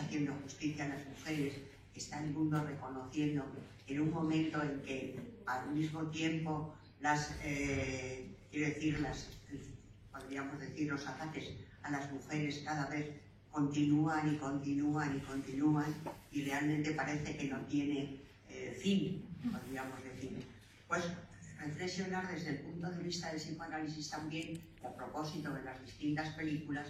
haciendo justicia a las mujeres, está el mundo reconociendo en un momento en que al mismo tiempo podríamos decir, los ataques a las mujeres cada vez continúan y continúan y continúan y realmente parece que no tiene fin, podríamos decir. Pues reflexionar desde el punto de vista del psicoanálisis también, y a propósito de las distintas películas,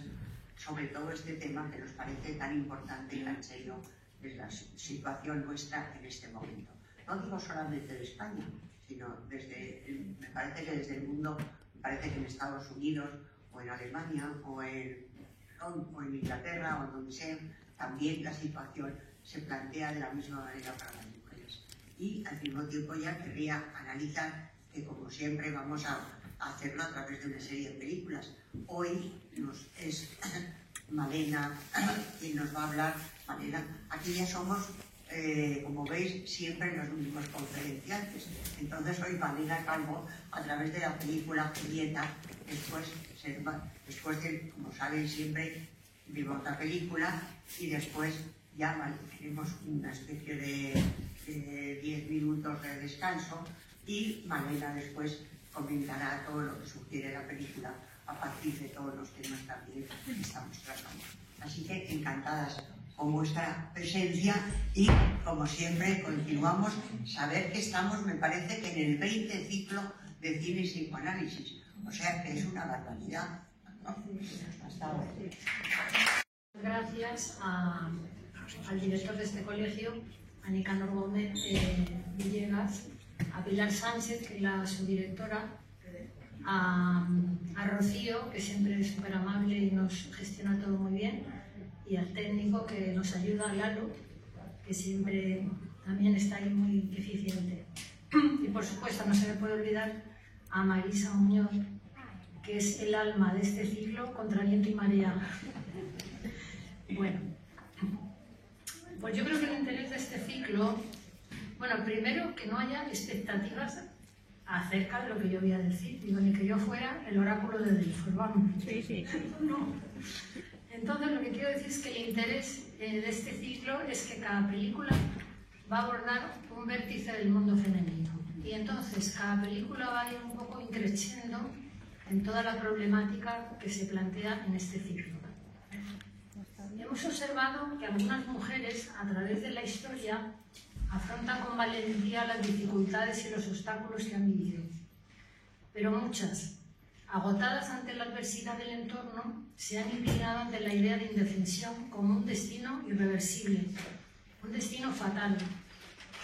sobre todo este tema que nos parece tan importante y tan serio de la situación nuestra en este momento. No digo solamente de España, sino me parece que desde el mundo, me parece que en Estados Unidos o en Alemania o en Inglaterra o en donde sea, también la situación se plantea de la misma manera para las mujeres. Y al mismo tiempo ya querría analizar que, como siempre, vamos a hacerlo a través de una serie de películas. Hoy es Malena quien nos va a hablar. Malena, aquí ya somos, como veis, siempre los mismos conferenciantes. Entonces hoy Malena Calvo, a través de la película Julieta, después de, como saben, siempre vimos otra película y después ya tenemos una especie de 10 minutos de descanso y Malena después comentará todo lo que sugiere la película a partir de todos los temas también que estamos tratando. Así que encantadas con vuestra presencia y, como siempre, continuamos. Saber que estamos, me parece que en el 20 ciclo de cine y psicoanálisis. O sea que es una barbaridad. Hasta ahora. Gracias al director de este colegio, a Nicanor Gómez Villegas, a Pilar Sánchez, que es la subdirectora, a Rocío, que siempre es súper amable y nos gestiona todo muy bien, y al técnico que nos ayuda, Lalo, que siempre también está ahí muy eficiente. Y por supuesto no se me puede olvidar a Marisa Muñoz, que es el alma de este ciclo, contra viento y marea. Bueno, pues yo creo que el interés de este ciclo, bueno, primero que no haya expectativas acerca de lo que yo voy a decir, digo, ni que yo fuera el oráculo de Delfos, vamos. Sí. No. Entonces lo que quiero decir es que el interés de este ciclo es que cada película va a abordar un vértice del mundo femenino. Y entonces cada película va a ir un poco increciendo en toda la problemática que se plantea en este ciclo. Hemos observado que algunas mujeres, a través de la historia, afrontan con valentía las dificultades y los obstáculos que han vivido. Pero muchas, agotadas ante la adversidad del entorno, se han inclinado ante la idea de indefensión como un destino irreversible, un destino fatal,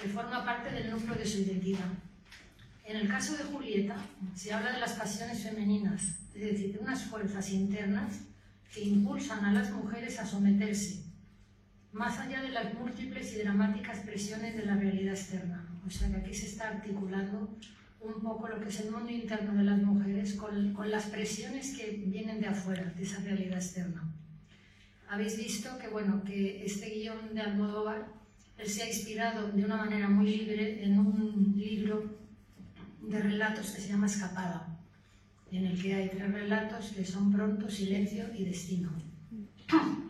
que forma parte del núcleo de su identidad. En el caso de Julieta, se habla de las pasiones femeninas, es decir, de unas fuerzas internas que impulsan a las mujeres a someterse, más allá de las múltiples y dramáticas presiones de la realidad externa. O sea que aquí se está articulando un poco lo que es el mundo interno de las mujeres con las presiones que vienen de afuera, de esa realidad externa. Habéis visto que, bueno, que este guión de Almodóvar, él se ha inspirado de una manera muy libre en un libro de relatos que se llama Escapada, en el que hay 3 relatos que son Pronto, Silencio y Destino.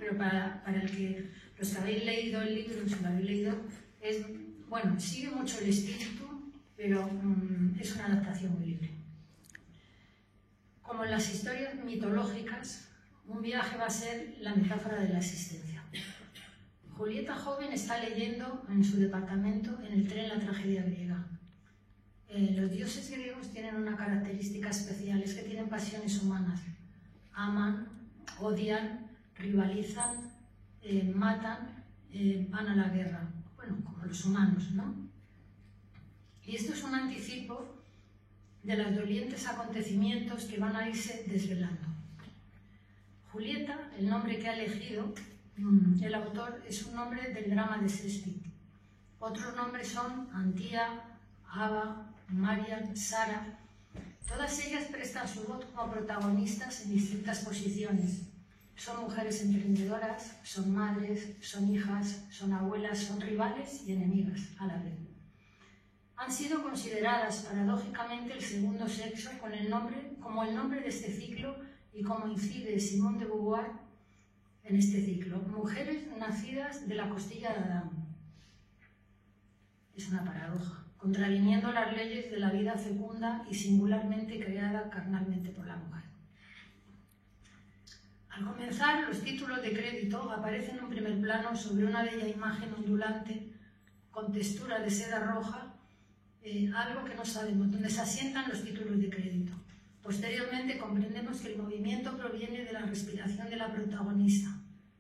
Pero para los que habéis leído el libro, si lo habéis leído, bueno, sigue mucho el espíritu, pero es una adaptación muy libre. Como en las historias mitológicas, un viaje va a ser la metáfora de la existencia. Julieta joven está leyendo en su departamento en el tren la tragedia griega. Los dioses griegos tienen una característica especial, es que tienen pasiones humanas. Aman, odian, rivalizan, matan, van a la guerra. Bueno, como los humanos, ¿no? Y esto es un anticipo de los dolientes acontecimientos que van a irse desvelando. Julieta, el nombre que ha elegido el autor, es un nombre del drama de Shakespeare. Otros nombres son Antía, Ava, Marian, Sara. Todas ellas prestan su voz como protagonistas en distintas posiciones. Son mujeres emprendedoras, son madres, son hijas, son abuelas, son rivales y enemigas a la vez. Han sido consideradas paradójicamente el segundo sexo como el nombre de este ciclo, y como incide Simone de Beauvoir, en este ciclo. Mujeres nacidas de la costilla de Adán. Es una paradoja, contraviniendo las leyes de la vida fecunda y singularmente creada carnalmente por la mujer. Al comenzar, los títulos de crédito aparecen en un primer plano sobre una bella imagen ondulante con textura de seda roja, algo que no sabemos, donde se asientan los títulos de crédito. Posteriormente comprendemos que el movimiento proviene de la respiración de la protagonista.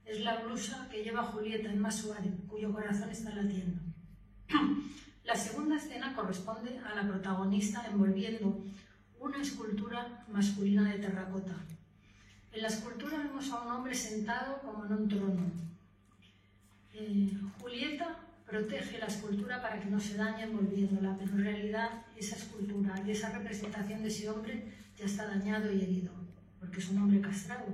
Es la blusa que lleva Julieta en Masuari, cuyo corazón está latiendo. La segunda escena corresponde a la protagonista envolviendo una escultura masculina de terracota. En la escultura vemos a un hombre sentado como en un trono. Julieta protege la escultura para que no se dañe envolviéndola, pero en realidad esa escultura y esa representación de ese hombre ya está dañado y herido, porque es un hombre castrado.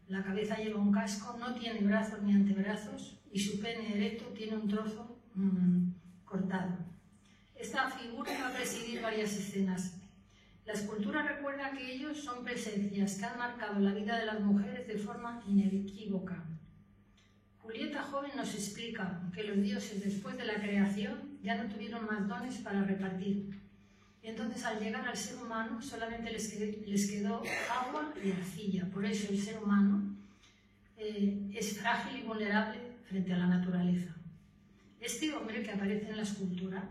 La cabeza lleva un casco, no tiene brazos ni antebrazos y su pene erecto tiene un trozo cortado. Esta figura va a presidir varias escenas. La escultura recuerda que ellos son presencias que han marcado la vida de las mujeres de forma inequívoca. Julieta joven nos explica que los dioses después de la creación ya no tuvieron más dones para repartir. Y entonces al llegar al ser humano solamente les quedó agua y arcilla. Por eso el ser humano es frágil y vulnerable frente a la naturaleza. Este hombre que aparece en la escultura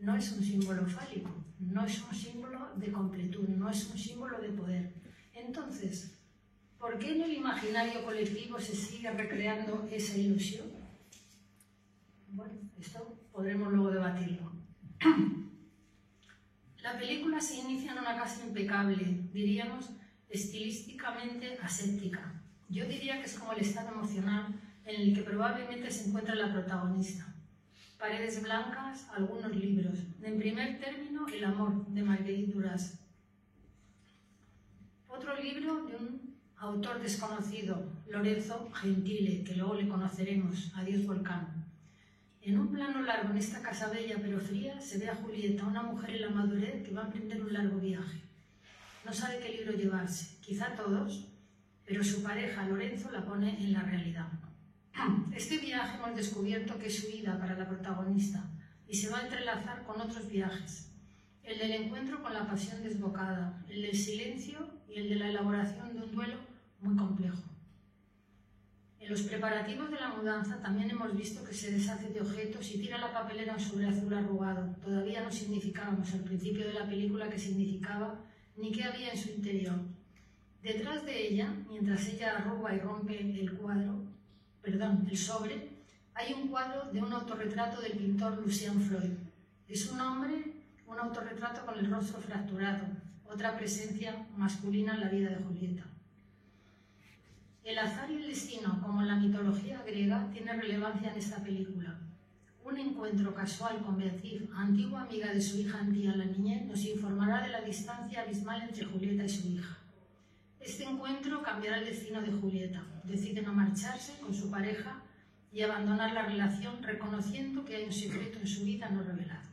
no es un símbolo fálico, no es un símbolo de completud, no es un símbolo de poder. Entonces, ¿por qué en el imaginario colectivo se sigue recreando esa ilusión? Bueno, esto podremos luego debatirlo. La película se inicia en una casa impecable, diríamos estilísticamente aséptica. Yo diría que es como el estado emocional en el que probablemente se encuentra la protagonista. Paredes blancas, algunos libros. En primer término, El amor, de Marguerite Duras. Otro libro de un autor desconocido, Lorenzo Gentile, que luego le conoceremos, Adiós Volcán. En un plano largo en esta casa bella pero fría se ve a Julieta, una mujer en la madurez que va a emprender un largo viaje. No sabe qué libro llevarse, quizá todos, pero su pareja, Lorenzo, la pone en la realidad. Este viaje hemos descubierto que es huida para la protagonista y se va a entrelazar con otros viajes. El del encuentro con la pasión desbocada, el del silencio y el de la elaboración de un duelo muy complejo. En los preparativos de la mudanza también hemos visto que se deshace de objetos y tira la papelera sobre azul arrugado. Todavía no significábamos al principio de la película qué significaba ni qué había en su interior. Detrás de ella, mientras ella arruga y rompe el sobre, hay un cuadro de un autorretrato del pintor Lucian Freud. Es un hombre, un autorretrato con el rostro fracturado, otra presencia masculina en la vida de Julieta. El azar y el destino, como en la mitología griega, tiene relevancia en esta película. Un encuentro casual con Beatriz, antigua amiga de su hija Antía, la niñez, nos informará de la distancia abismal entre Julieta y su hija. Este encuentro cambiará el destino de Julieta. Decide no marcharse con su pareja y abandonar la relación, reconociendo que hay un secreto en su vida no revelado.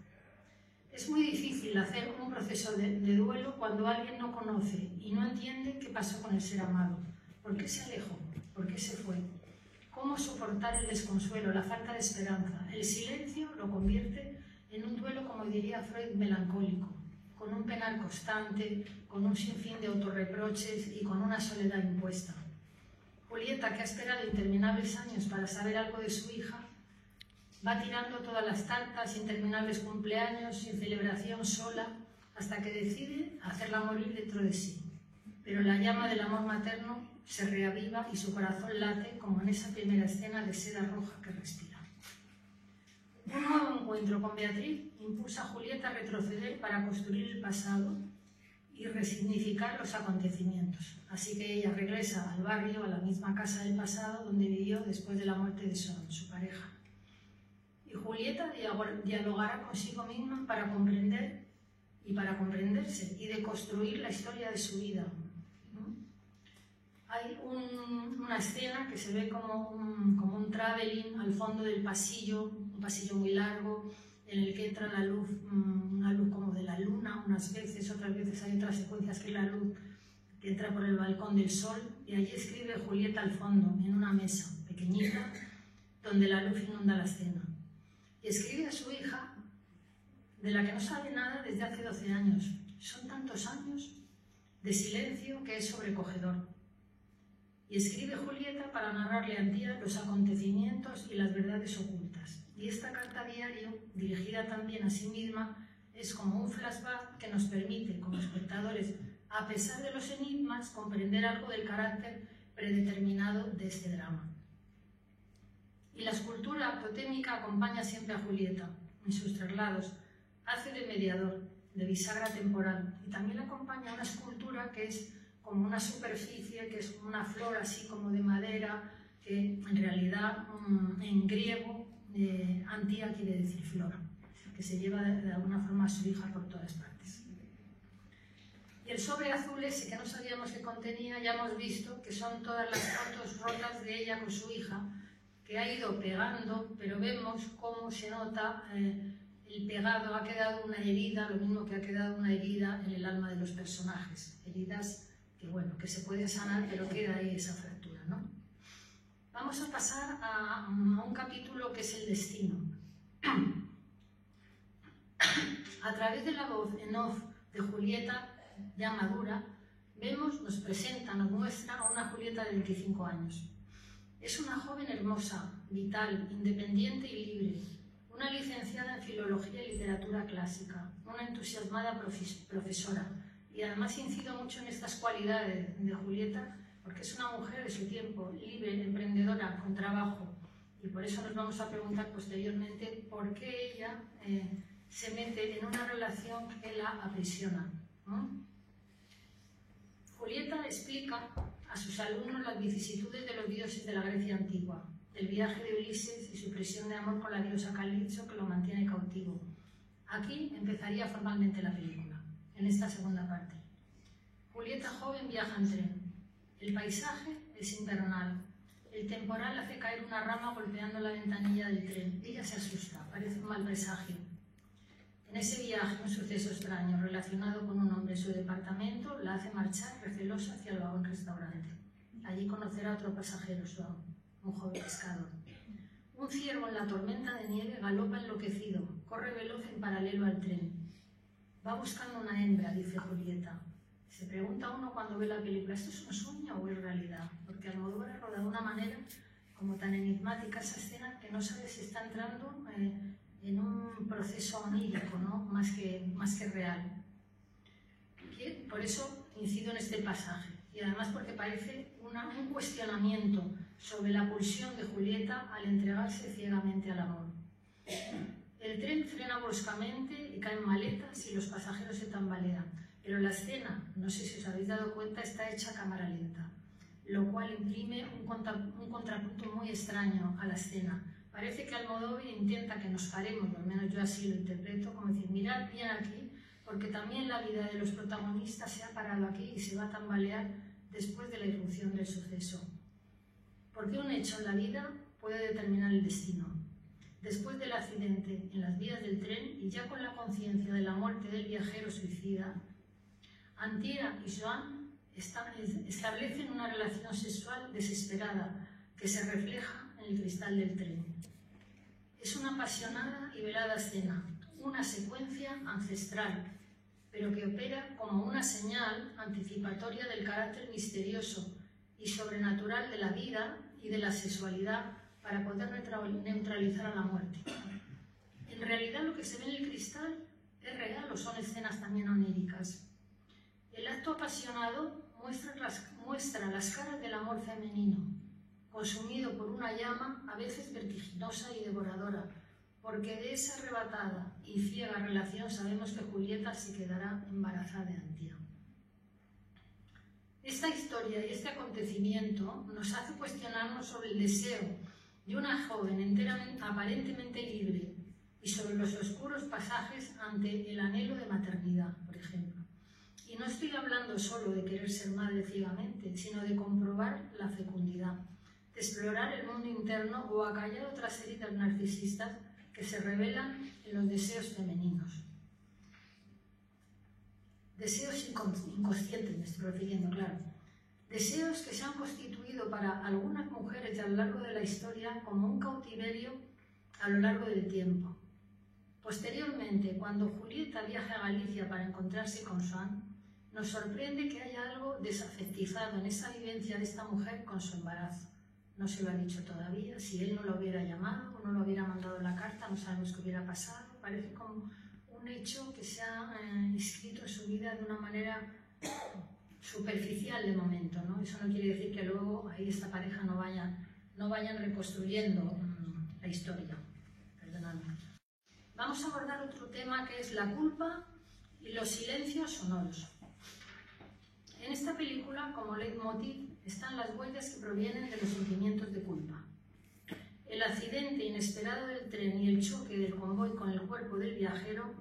Es muy difícil hacer un proceso de duelo cuando alguien no conoce y no entiende qué pasó con el ser amado. ¿Por qué se alejó? ¿Por qué se fue? ¿Cómo soportar el desconsuelo, la falta de esperanza? El silencio lo convierte en un duelo, como diría Freud, melancólico, con un penar constante, con un sinfín de autorreproches y con una soledad impuesta. Julieta, que ha esperado interminables años para saber algo de su hija, va tirando todas las tartas, interminables cumpleaños, sin celebración, sola, hasta que decide hacerla morir dentro de sí. Pero la llama del amor materno se reaviva y su corazón late como en esa primera escena de seda roja que respira. Un nuevo encuentro con Beatriz impulsa a Julieta a retroceder para construir el pasado y resignificar los acontecimientos. Así que ella regresa al barrio, a la misma casa del pasado donde vivió después de la muerte de su pareja. Y Julieta dialogará consigo misma para comprender y para comprenderse y de construir la historia de su vida. Hay una escena que se ve como un traveling al fondo del pasillo, un pasillo muy largo, en el que entra la luz, una luz como de la luna unas veces, otras veces hay otras secuencias que es la luz que entra por el balcón del sol y allí escribe Julieta al fondo, en una mesa pequeñita, donde la luz inunda la escena. Y escribe a su hija, de la que no sabe nada desde hace 12 años. Son tantos años de silencio que es sobrecogedor. Y escribe Julieta para narrarle a Antía los acontecimientos y las verdades ocultas. Y esta carta diario, dirigida también a sí misma, es como un flashback que nos permite, como espectadores, a pesar de los enigmas, comprender algo del carácter predeterminado de este drama. Y la escultura totémica acompaña siempre a Julieta en sus traslados, hace de mediador, de bisagra temporal, y también le acompaña una escultura que es como una superficie, que es una flor así como de madera, que en realidad en griego Antía quiere decir flor, que se lleva de alguna forma a su hija por todas partes. Y el sobre azul ese que no sabíamos que contenía, ya hemos visto que son todas las fotos rotas de ella con su hija, que ha ido pegando, pero vemos cómo se nota el pegado, ha quedado una herida, lo mismo que ha quedado una herida en el alma de los personajes, heridas que bueno, que se puede sanar, pero queda ahí esa fractura, ¿no? Vamos a pasar a un capítulo que es el destino. A través de la voz en off de Julieta, ya madura, vemos, nos presenta, nos muestra a una Julieta de 25 años. Es una joven hermosa, vital, independiente y libre, una licenciada en Filología y Literatura Clásica, una entusiasmada profesora. Y además incido mucho en estas cualidades de Julieta, porque es una mujer de su tiempo, libre, emprendedora, con trabajo. Y por eso nos vamos a preguntar posteriormente por qué ella se mete en una relación que la aprisiona, ¿no? Julieta explica a sus alumnos las vicisitudes de los dioses de la Grecia antigua, del viaje de Ulises y su prisión de amor con la diosa Calipso que lo mantiene cautivo. Aquí empezaría formalmente la película, en esta segunda parte. Julieta joven viaja en tren. El paisaje es invernal. El temporal hace caer una rama golpeando la ventanilla del tren. Ella se asusta, parece un mal presagio. En ese viaje, un suceso extraño relacionado con un hombre en su departamento la hace marchar recelosa hacia el vagón restaurante. Allí conocerá a otro pasajero, su amo, un joven pescador. Un ciervo en la tormenta de nieve galopa enloquecido, corre veloz en paralelo al tren. Va buscando una hembra, dice Julieta. Se pregunta uno cuando ve la película, ¿esto es un sueño o es realidad? Porque Almodóvar ha rodado de una manera como tan enigmática esa escena que no sabe si está entrando en un proceso onírico, ¿no? más que real. Y por eso incido en este pasaje, y además porque parece un cuestionamiento sobre la pulsión de Julieta al entregarse ciegamente al amor. El tren frena bruscamente y caen maletas y los pasajeros se tambalean, pero la escena, no sé si os habéis dado cuenta, está hecha a cámara lenta, lo cual imprime un contrapunto muy extraño a la escena. Parece que Almodóvar intenta que nos paremos, al menos yo así lo interpreto, como decir, mirad bien aquí, porque también la vida de los protagonistas se ha parado aquí y se va a tambalear después de la irrupción del suceso. Porque un hecho en la vida puede determinar el destino. Después del accidente en las vías del tren y ya con la conciencia de la muerte del viajero suicida, Antía y Joan establecen una relación sexual desesperada que se refleja en el cristal del tren. Es una apasionada y velada escena, una secuencia ancestral, pero que opera como una señal anticipatoria del carácter misterioso y sobrenatural de la vida y de la sexualidad para poder neutralizar a la muerte. En realidad lo que se ve en el cristal es real o son escenas también oníricas. El acto apasionado muestra las caras del amor femenino, consumido por una llama a veces vertiginosa y devoradora, porque de esa arrebatada y ciega relación sabemos que Julieta se quedará embarazada de Antía. Esta historia y este acontecimiento nos hace cuestionarnos sobre el deseo de una joven aparentemente libre y sobre los oscuros pasajes ante el anhelo de maternidad, por ejemplo. Y no estoy hablando solo de querer ser madre ciegamente, sino de comprobar la fecundidad, de explorar el mundo interno o acallar otras heridas narcisistas que se revelan en los deseos femeninos. deseos inconscientes, me estoy refiriendo, claro, deseos que se han constituido para algunas mujeres y a lo largo de la historia como un cautiverio a lo largo del tiempo. Posteriormente, cuando Julieta viaja a Galicia para encontrarse con Swan, nos sorprende que haya algo desafectizado en esa vivencia de esta mujer con su embarazo. No se lo ha dicho todavía, si él no lo hubiera llamado o no lo hubiera mandado la carta, no sabemos qué hubiera pasado. Parece como un hecho que se ha inscrito en su vida de una manera superficial de momento, ¿no? Eso no quiere decir que luego ahí esta pareja no vayan reconstruyendo la historia. Perdonadme. Vamos a abordar otro tema que es la culpa y los silencios sonoros. En esta película, como leitmotiv, están las huellas que provienen de los sentimientos de culpa. El accidente inesperado del tren y el choque del convoy con el cuerpo del viajero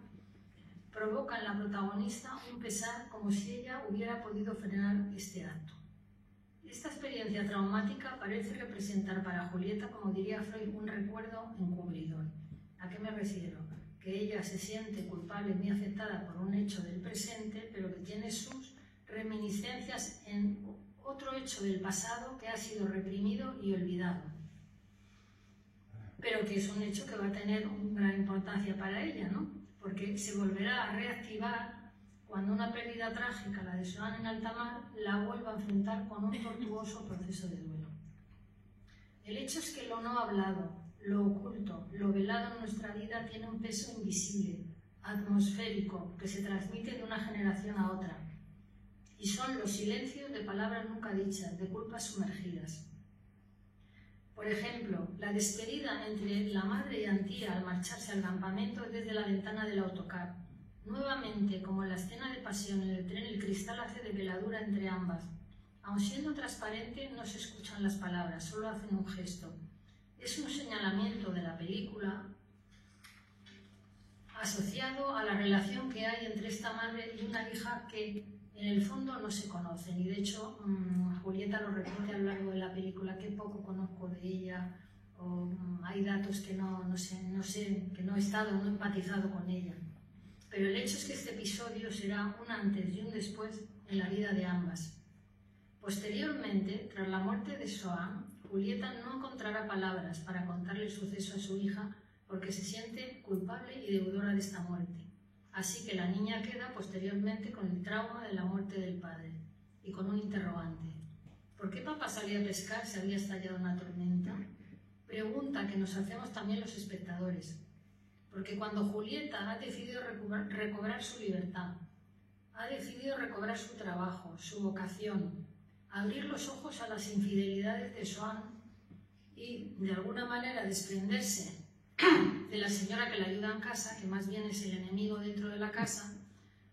provocan en la protagonista un pesar como si ella hubiera podido frenar este acto. Esta experiencia traumática parece representar para Julieta, como diría Freud, un recuerdo encubridor. ¿A qué me refiero? Que ella se siente culpable y muy afectada por un hecho del presente, pero que tiene sus reminiscencias en otro hecho del pasado que ha sido reprimido y olvidado, pero que es un hecho que va a tener una gran importancia para ella, ¿no? Porque se volverá a reactivar cuando una pérdida trágica, la de Swan en alta mar, la vuelva a enfrentar con un tortuoso proceso de duelo. El hecho es que lo no hablado, lo oculto, lo velado en nuestra vida tiene un peso invisible, atmosférico, que se transmite de una generación a otra. Y son los silencios de palabras nunca dichas, de culpas sumergidas. Por ejemplo, la despedida entre la madre y Antía al marcharse al campamento desde la ventana del autocar. Nuevamente, como en la escena de pasión en el tren, el cristal hace de veladura entre ambas. Aun siendo transparente, no se escuchan las palabras, solo hacen un gesto. Es un señalamiento de la película asociado a la relación que hay entre esta madre y una hija que en el fondo no se conocen, y de hecho Julieta lo repite a lo largo de la película, que poco conozco de ella, o hay datos que no sé, que no he estado, no he empatizado con ella. Pero el hecho es que este episodio será un antes y un después en la vida de ambas. Posteriormente, tras la muerte de Swan, Julieta no encontrará palabras para contarle el suceso a su hija porque se siente culpable y deudora de esta muerte. Así que la niña queda posteriormente con el trauma de la muerte del padre y con un interrogante. ¿Por qué papá salía a pescar si había estallado una tormenta? Pregunta que nos hacemos también los espectadores. Porque cuando Julieta ha decidido recobrar su libertad, ha decidido recobrar su trabajo, su vocación, abrir los ojos a las infidelidades de Swan y, de alguna manera, desprenderse de la señora que la ayuda en casa, que más bien es el enemigo dentro de la casa,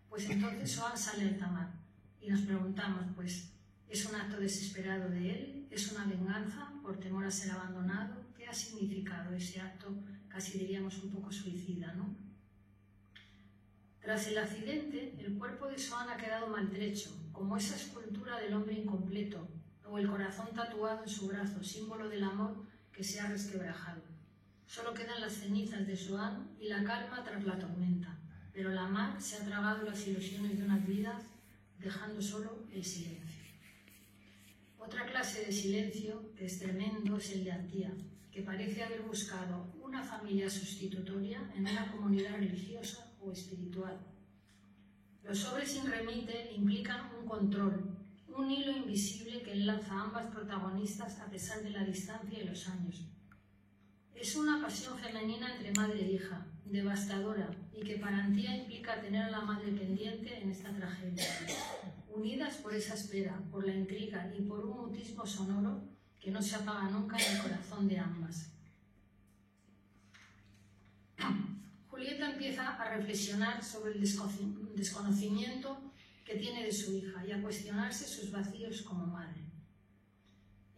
pues entonces Swan sale al tamar. Y nos preguntamos, pues, ¿es un acto desesperado de él? ¿Es una venganza por temor a ser abandonado? ¿Qué ha significado ese acto, casi diríamos un poco suicida, ¿no? Tras el accidente, el cuerpo de Swan ha quedado maltrecho, como esa escultura del hombre incompleto, o el corazón tatuado en su brazo, símbolo del amor que se ha resquebrajado. Solo quedan las cenizas de Swan y la calma tras la tormenta, pero la mar se ha tragado las ilusiones de unas vidas, dejando solo el silencio. Otra clase de silencio, que es tremendo, es el de Antía, que parece haber buscado una familia sustitutoria en una comunidad religiosa o espiritual. Los sobres sin remite implican un control, un hilo invisible que enlaza a ambas protagonistas a pesar de la distancia y los años. Es una pasión femenina entre madre e hija, devastadora, y que para Antía implica tener a la madre pendiente en esta tragedia. Unidas por esa espera, por la intriga y por un mutismo sonoro que no se apaga nunca en el corazón de ambas. Julieta empieza a reflexionar sobre el desconocimiento que tiene de su hija y a cuestionarse sus vacíos como madre.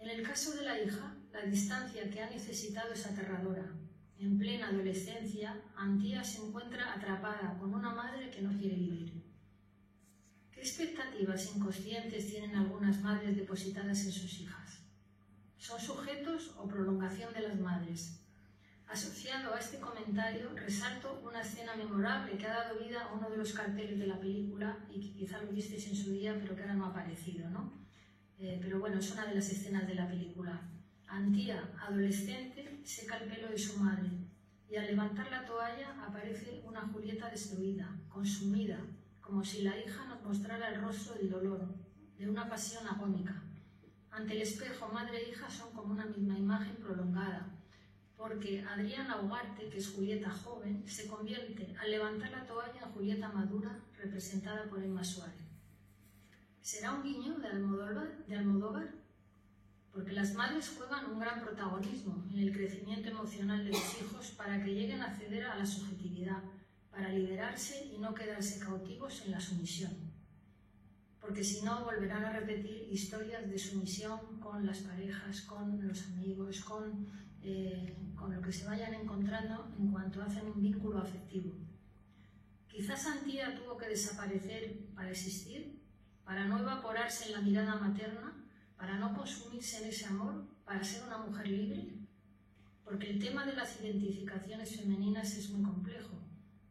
En el caso de la hija, la distancia que ha necesitado es aterradora. En plena adolescencia, Antía se encuentra atrapada con una madre que no quiere vivir. ¿Qué expectativas inconscientes tienen algunas madres depositadas en sus hijas? ¿Son sujetos o prolongación de las madres? Asociado a este comentario, resalto una escena memorable que ha dado vida a uno de los carteles de la película y que quizá lo visteis en su día, pero que ahora no ha aparecido, ¿no? Pero bueno, es una de las escenas de la película. Antía, adolescente, seca el pelo de su madre y al levantar la toalla aparece una Julieta destruida, consumida, como si la hija nos mostrara el rostro del dolor, de una pasión agónica. Ante el espejo, madre e hija son como una misma imagen prolongada, porque Adriana Ugarte, que es Julieta joven, se convierte al levantar la toalla en Julieta madura, representada por Emma Suárez. ¿Será un guiño de Almodóvar? Porque las madres juegan un gran protagonismo en el crecimiento emocional de los hijos para que lleguen a acceder a la subjetividad, para liberarse y no quedarse cautivos en la sumisión. Porque si no, volverán a repetir historias de sumisión con las parejas, con los amigos, con lo que se vayan encontrando en cuanto hacen un vínculo afectivo. Quizás Antía tuvo que desaparecer para existir, para no evaporarse en la mirada materna, para no consumirse en ese amor, para ser una mujer libre. Porque el tema de las identificaciones femeninas es muy complejo,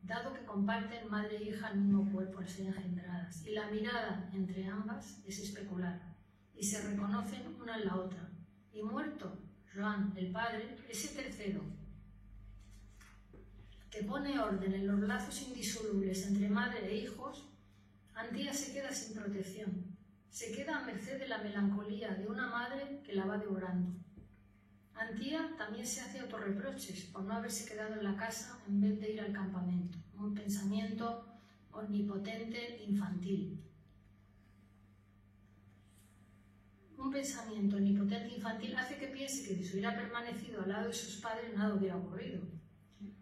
dado que comparten madre e hija el mismo cuerpo al ser engendradas, y la mirada entre ambas es especular, y se reconocen una en la otra. Y muerto Joan, el padre, ese tercero, que pone orden en los lazos indisolubles entre madre e hijos, Antía se queda sin protección, se queda a merced de la melancolía de una madre que la va devorando. Antía también se hace autorreproches por no haberse quedado en la casa en vez de ir al campamento, un pensamiento omnipotente infantil. Un pensamiento omnipotente infantil hace que piense que si hubiera permanecido al lado de sus padres nada hubiera ocurrido.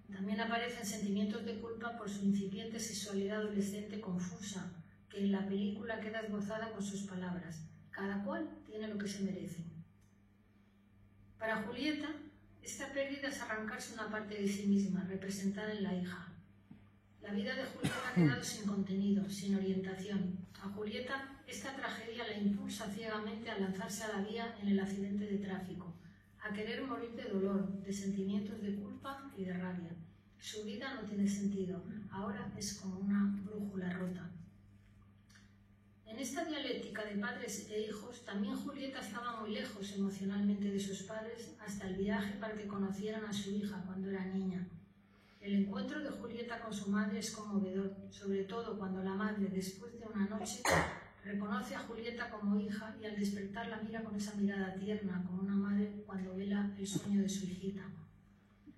También aparecen sentimientos de culpa por su incipiente sexualidad adolescente confusa, que en la película queda esbozada con sus palabras. Cada cual tiene lo que se merece. Para Julieta, esta pérdida es arrancarse una parte de sí misma, representada en la hija. La vida de Julieta ha quedado sin contenido, sin orientación. A Julieta, esta tragedia la impulsa ciegamente a lanzarse a la vía en el accidente de tráfico, a querer morir de dolor, de sentimientos de culpa y de rabia. Su vida no tiene sentido, ahora es como una brújula rota. En esta dialéctica de padres e hijos, también Julieta estaba muy lejos emocionalmente de sus padres hasta el viaje para que conocieran a su hija cuando era niña. El encuentro de Julieta con su madre es conmovedor, sobre todo cuando la madre, después de una noche, reconoce a Julieta como hija y al despertar la mira con esa mirada tierna, como una madre cuando vela el sueño de su hijita.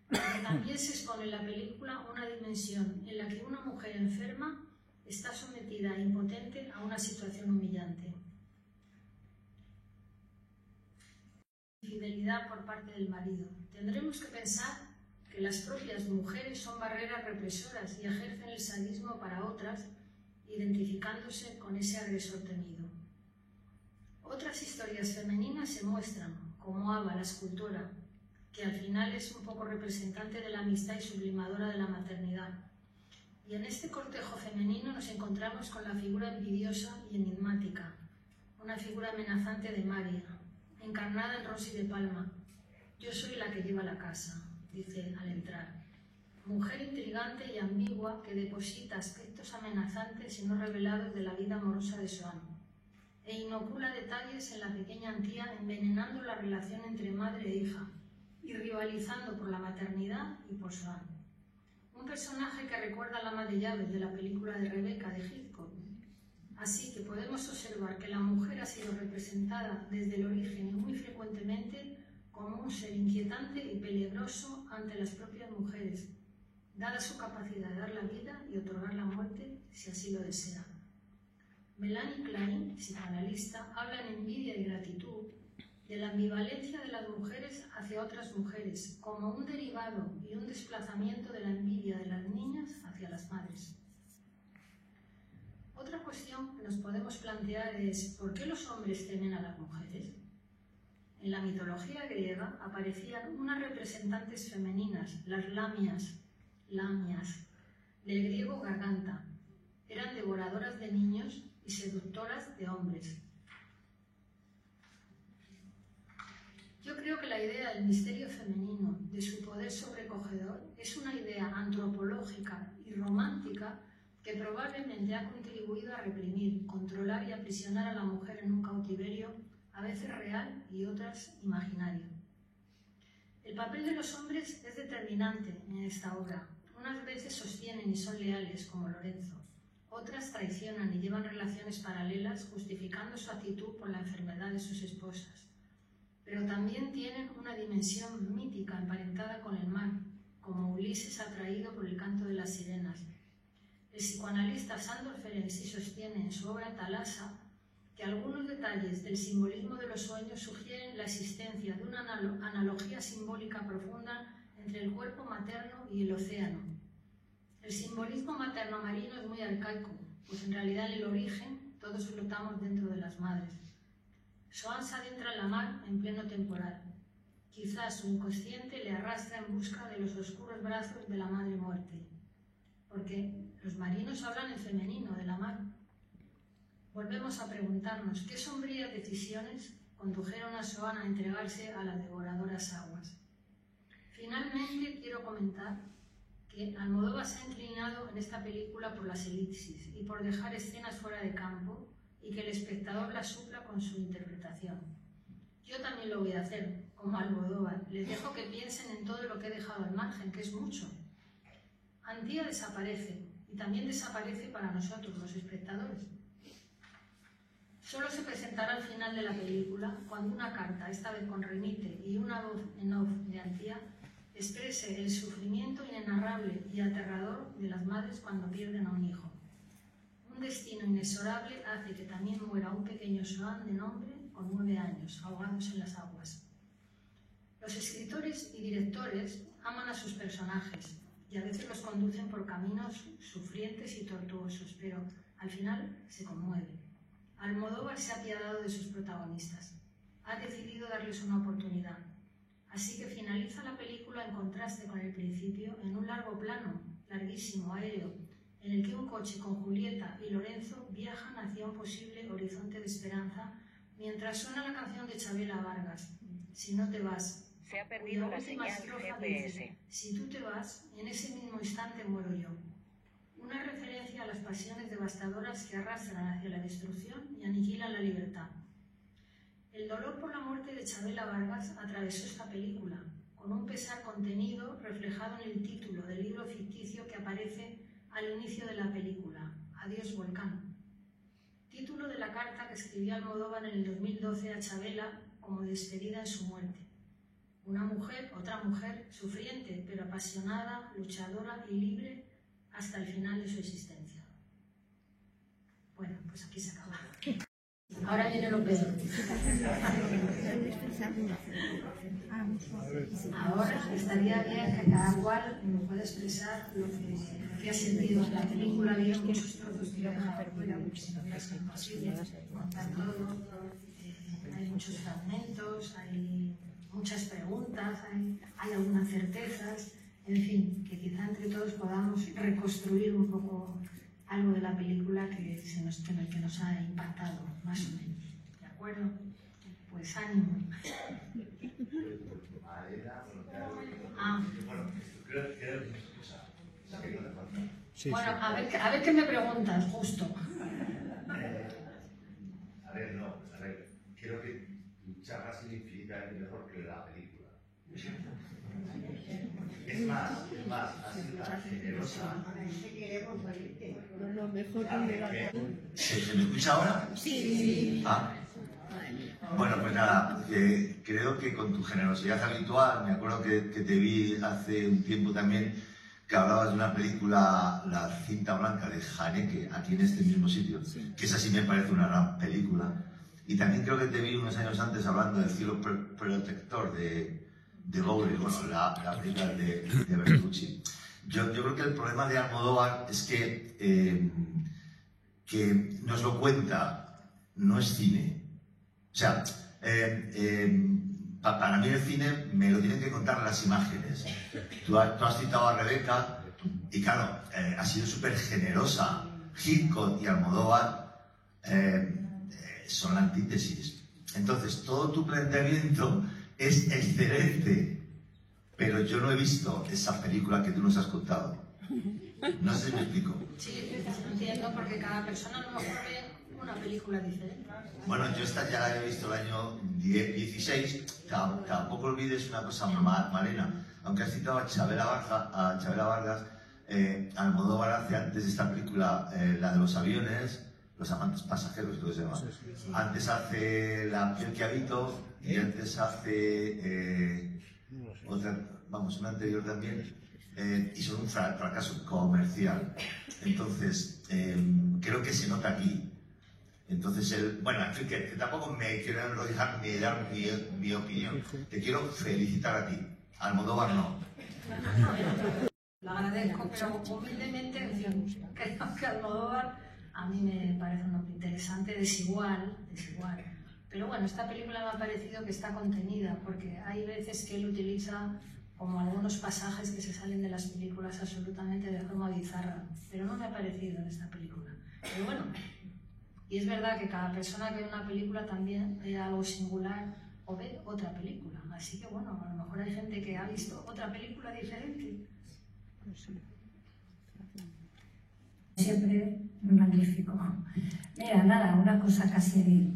Pero también se expone en la película una dimensión en la que una mujer enferma está sometida e impotente a una situación humillante. Infidelidad por parte del marido. Tendremos que pensar que las propias mujeres son barreras represoras y ejercen el sadismo para otras, identificándose con ese agresor temido. Otras historias femeninas se muestran, como Ava, la escultora, que al final es un poco representante de la amistad y sublimadora de la maternidad. Y en este cortejo femenino nos encontramos con la figura envidiosa y enigmática, una figura amenazante de María, encarnada en Rosy de Palma. Yo soy la que lleva la casa, dice al entrar. Mujer intrigante y ambigua que deposita aspectos amenazantes y no revelados de la vida amorosa de Joan, e inocula detalles en la pequeña Antía, envenenando la relación entre madre e hija, y rivalizando por la maternidad y por Joan. Un personaje que recuerda al ama de llaves de la película de Rebeca de Hitchcock. Así que podemos observar que la mujer ha sido representada desde el origen y muy frecuentemente como un ser inquietante y peligroso ante las propias mujeres, dada su capacidad de dar la vida y otorgar la muerte si así lo desea. Melanie Klein, psicoanalista, habla en Envidia y gratitud de la ambivalencia de las mujeres hacia otras mujeres, como un derivado y un desplazamiento de la envidia de las niñas hacia las madres. Otra cuestión que nos podemos plantear es ¿por qué los hombres temen a las mujeres? En la mitología griega aparecían unas representantes femeninas, las lamias, del griego garganta. Eran devoradoras de niños y seductoras de hombres. Yo creo que la idea del misterio femenino, de su poder sobrecogedor, es una idea antropológica y romántica que probablemente ha contribuido a reprimir, controlar y aprisionar a la mujer en un cautiverio, a veces real y otras imaginario. El papel de los hombres es determinante en esta obra. Unas veces sostienen y son leales, como Lorenzo. Otras traicionan y llevan relaciones paralelas, justificando su actitud por la enfermedad de sus esposas. Pero también tienen una dimensión mítica emparentada con el mar, como Ulises atraído por el canto de las sirenas. El psicoanalista Sándor Ferenczi sostiene en su obra Thalassa que algunos detalles del simbolismo de los sueños sugieren la existencia de una analogía simbólica profunda entre el cuerpo materno y el océano. El simbolismo materno marino es muy arcaico, pues en realidad en el origen todos flotamos dentro de las madres. Swann se adentra en la mar en pleno temporal. Quizás su inconsciente le arrastra en busca de los oscuros brazos de la madre muerte, porque los marinos hablan en femenino de la mar. Volvemos a preguntarnos qué sombrías decisiones condujeron a Swann a entregarse a las devoradoras aguas. Finalmente, quiero comentar que Almodóvar se ha inclinado en esta película por las elipsis y por dejar escenas fuera de campo y que el espectador las supla con su interpretación. Yo también lo voy a hacer, como Almodóvar. Les dejo que piensen en todo lo que he dejado al margen, que es mucho. Antía desaparece, y también desaparece para nosotros, los espectadores. Solo se presentará al final de la película cuando una carta, esta vez con remite y una voz en off de Antía, exprese el sufrimiento inenarrable y aterrador de las madres cuando pierden a un hijo. Un destino inexorable hace que también muera un pequeño Swann de nombre con 9 años, ahogándose en las aguas. Los escritores y directores aman a sus personajes y a veces los conducen por caminos sufrientes y tortuosos, pero al final se conmueve. Almodóvar se ha apiadado de sus protagonistas. Ha decidido darles una oportunidad. Así que finaliza la película en contraste con el principio, en un largo plano, larguísimo, aéreo, en el que un coche con Julieta y Lorenzo viajan hacia un posible horizonte de esperanza, mientras suena la canción de Chavela Vargas, Si no te vas. Se ha perdido la señal GPS. Dice, si tú te vas, en ese mismo instante muero yo. Una referencia a las pasiones devastadoras que arrastran hacia la destrucción y aniquilan la libertad. El dolor por la muerte de Chavela Vargas atravesó esta película, con un pesar contenido reflejado en el título del libro ficticio que aparece al inicio de la película, Adiós Volcán. Título de la carta que escribió Almodóvar en el 2012 a Chavela como despedida en su muerte. Una mujer, otra mujer, sufriente pero apasionada, luchadora y libre hasta el final de su existencia. Bueno, pues aquí se acaba. Ahora viene lo peor. Ahora estaría bien que cada cual me pueda expresar lo que ha sentido en la película. Había muchos trozos que he dejado fuera, porque no es imposible contar todo. Hay muchos fragmentos, hay muchas preguntas, hay algunas certezas. En fin, que quizá entre todos podamos reconstruir un poco algo de la película que nos ha impactado, más o menos. ¿De acuerdo? Pues ánimo. Bueno, a ver qué me preguntas, justo. Creo que tu charla ha sido infinitamente mejor que la película. Es más, ha sido tan generosa. Lo mejor que me da. ¿Se me escucha ahora? Sí. Ah. Bueno, pues nada, creo que con tu generosidad habitual, me acuerdo que te vi hace un tiempo también que hablabas de una película, La cinta blanca de Haneke, aquí en este mismo sitio, que esa sí me parece una gran película. Y también creo que te vi unos años antes hablando del cielo protector de Goure, bueno, la película de Bertucci. Yo creo que el problema de Almodóvar es que nos lo cuenta, no es cine. O sea, para mí el cine me lo tienen que contar las imágenes. Tú has citado a Rebeca y claro, ha sido súper generosa. Hitchcock y Almodóvar son la antítesis. Entonces, todo tu planteamiento es excelente, pero yo no he visto esa película que tú nos has contado. No sé si me explico. Sí, entiendo, porque cada persona a lo mejor ve una película diferente. Bueno, yo esta ya la he visto el año 16. Tampoco olvides una cosa, Malena. Aunque has citado a Chabela Vargas, Almodóvar hace antes de esta película la de los aviones, Los amantes pasajeros, creo que se llama. Antes hace La piel que habito y antes hace otra, vamos, una anterior también. Y son un fracaso comercial. Entonces, creo que se nota aquí. Entonces, bueno, en fin, que tampoco me quiero enrollar ni dar mi opinión. Te quiero felicitar a ti. Almodóvar no. Lo agradezco, pero humildemente creo que Almodóvar a mí me parece un hombre interesante, desigual. Pero bueno, esta película me ha parecido que está contenida, porque hay veces que él utiliza como algunos pasajes que se salen de las películas absolutamente de forma bizarra, pero no me ha parecido en esta película. Pero bueno, y es verdad que cada persona que ve una película también ve algo singular o ve otra película, así que bueno, a lo mejor hay gente que ha visto otra película diferente. Siempre magnífico. Mira, nada, una cosa casi...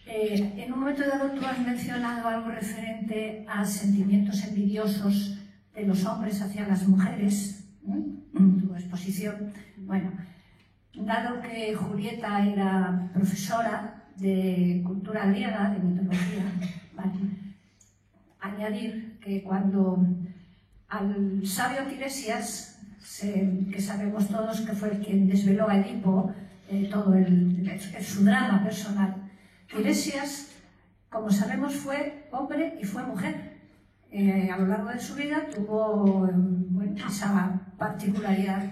en un momento dado tú has mencionado algo referente a sentimientos envidiosos de los hombres hacia las mujeres, en tu exposición. Bueno, dado que Julieta era profesora de cultura griega, de mitología, ¿vale? Añadir que cuando al sabio Tiresias, que sabemos todos que fue quien desveló a Edipo todo su drama personal, Tiresias, como sabemos, fue hombre y fue mujer. A lo largo de su vida tuvo esa particularidad.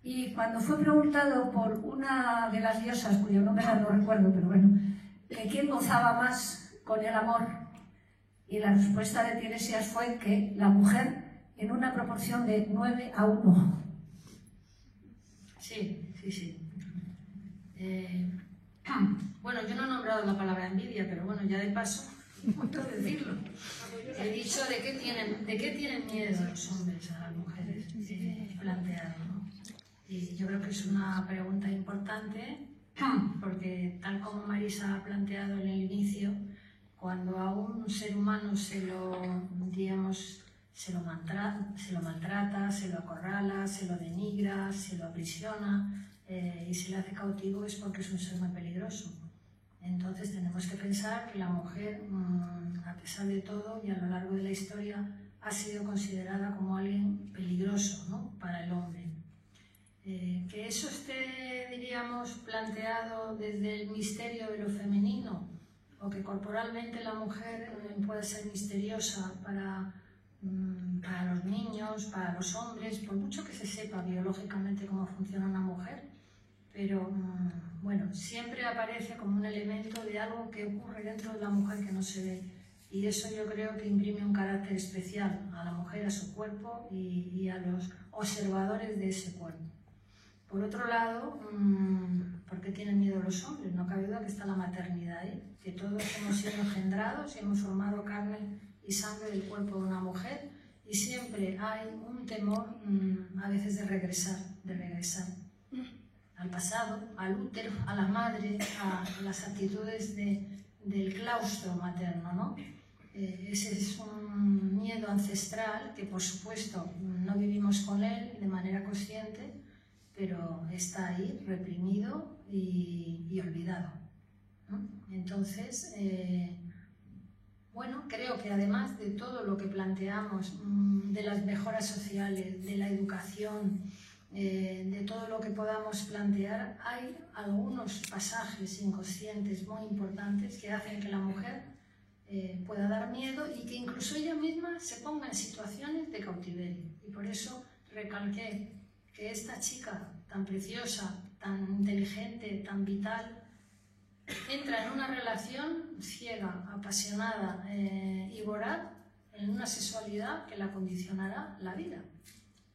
Y cuando fue preguntado por una de las diosas, cuyo nombre no recuerdo, pero bueno, que quién gozaba más con el amor, y la respuesta de Tiresias fue que la mujer en una proporción de 9:1. Sí. Bueno, yo no he nombrado la palabra envidia, pero bueno, ya de paso puedo decirlo. He dicho de qué tienen miedo los hombres a las mujeres, planteado, ¿no? Y yo creo que es una pregunta importante, porque tal como Marisa ha planteado en el inicio, cuando a un ser humano se lo maltrata, se lo acorrala, se lo denigra, se lo aprisiona y se le hace cautivo, es porque es un ser muy peligroso. Entonces tenemos que pensar que la mujer, a pesar de todo y a lo largo de la historia, ha sido considerada como alguien peligroso, ¿no?, para el hombre. Que eso esté, diríamos, planteado desde el misterio de lo femenino, o que corporalmente la mujer pueda ser misteriosa para los niños, para los hombres, por mucho que se sepa biológicamente cómo funciona una mujer, pero bueno, siempre aparece como un elemento de algo que ocurre dentro de la mujer que no se ve, y eso yo creo que imprime un carácter especial a la mujer, a su cuerpo y a los observadores de ese cuerpo. Por otro lado, ¿por qué tienen miedo los hombres? No cabe duda que está la maternidad, que todos hemos sido engendrados y hemos formado carne y sangre del cuerpo de una mujer, y siempre hay un temor a veces de regresar al pasado, al útero, a la madre, a las actitudes del claustro materno, ¿no? Ese es un miedo ancestral que, por supuesto, no vivimos con él de manera consciente, pero está ahí, reprimido y olvidado, ¿no? Entonces, bueno, creo que además de todo lo que planteamos, de las mejoras sociales, de la educación, de todo lo que podamos plantear, hay algunos pasajes inconscientes muy importantes que hacen que la mujer pueda dar miedo y que incluso ella misma se ponga en situaciones de cautiverio. Y por eso recalqué que esta chica tan preciosa, tan inteligente, tan vital, entra en una relación ciega, apasionada y voraz, en una sexualidad que la condicionará la vida,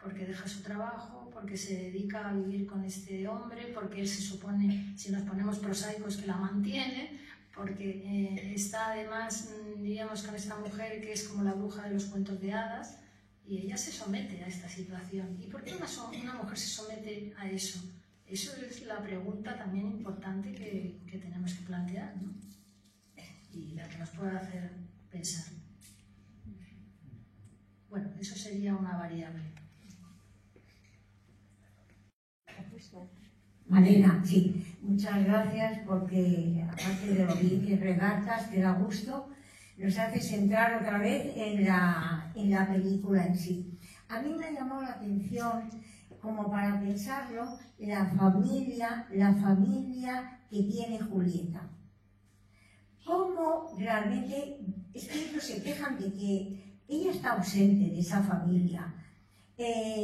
porque deja su trabajo, porque se dedica a vivir con este hombre, porque él se supone, si nos ponemos prosaicos, que la mantiene, porque está además, diríamos, con esta mujer que es como la bruja de los cuentos de hadas, y ella se somete a esta situación. ¿Y por qué una mujer se somete a eso? Eso es la pregunta también importante que tenemos que plantear, ¿no? Y la que nos puede hacer pensar. Bueno, eso sería una variable. Malena, sí, muchas gracias porque aparte de lo bien que redactas, que da gusto, nos haces entrar otra vez en la película en sí. A mí me llamó la atención, como para pensarlo, la familia que tiene Julieta. Cómo realmente, es que ellos se quejan de que ella está ausente de esa familia.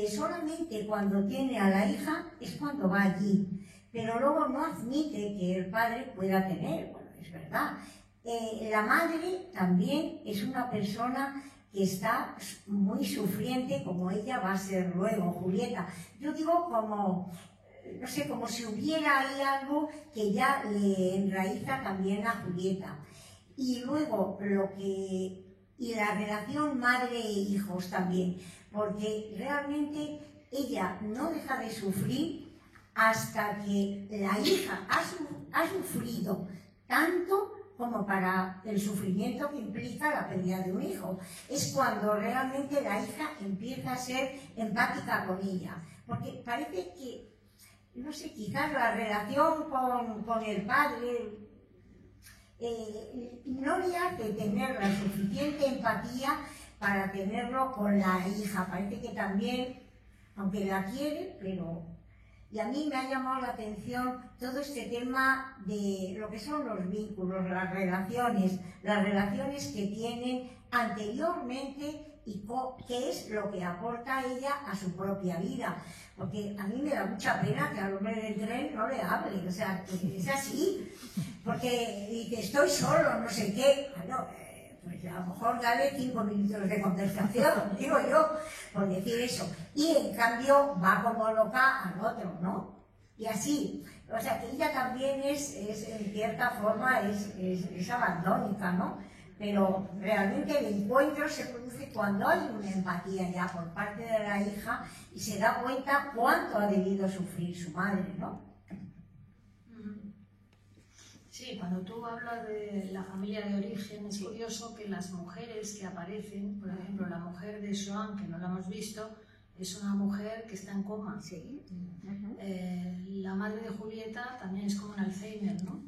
Solamente cuando tiene a la hija es cuando va allí, pero luego no admite que el padre pueda tener, bueno, es verdad. La madre también es una persona que está muy sufriente, como ella va a ser luego, Julieta. Yo digo como, no sé, como si hubiera ahí algo que ya le enraiza también a Julieta. Y luego y la relación madre e hijos también, porque realmente ella no deja de sufrir hasta que la hija ha sufrido tanto como para el sufrimiento que implica la pérdida de un hijo. Es cuando realmente la hija empieza a ser empática con ella, porque parece que, no sé, quizás la relación con el padre no le hace tener la suficiente empatía para tenerlo con la hija. Parece que también, aunque la quiere, pero... Y a mí me ha llamado la atención todo este tema de lo que son los vínculos, las relaciones que tienen anteriormente y qué es lo que aporta ella a su propia vida. Porque a mí me da mucha pena que al hombre del tren no le hable, o sea, que es así, porque dice, estoy solo, no sé qué. Bueno, pues a lo mejor dale 5 minutos de conversación, digo yo, por decir eso. Y en cambio va como loca al otro, ¿no? Y así, o sea que ella también es en cierta forma, es abandónica, ¿no? Pero realmente el encuentro se produce cuando hay una empatía ya por parte de la hija y se da cuenta cuánto ha debido sufrir su madre, ¿no? Sí, cuando tú hablas de la familia de origen, es curioso que las mujeres que aparecen, por ejemplo, la mujer de Joan, que no la hemos visto, es una mujer que está en coma. Sí. La madre de Julieta también es como un Alzheimer, ¿no?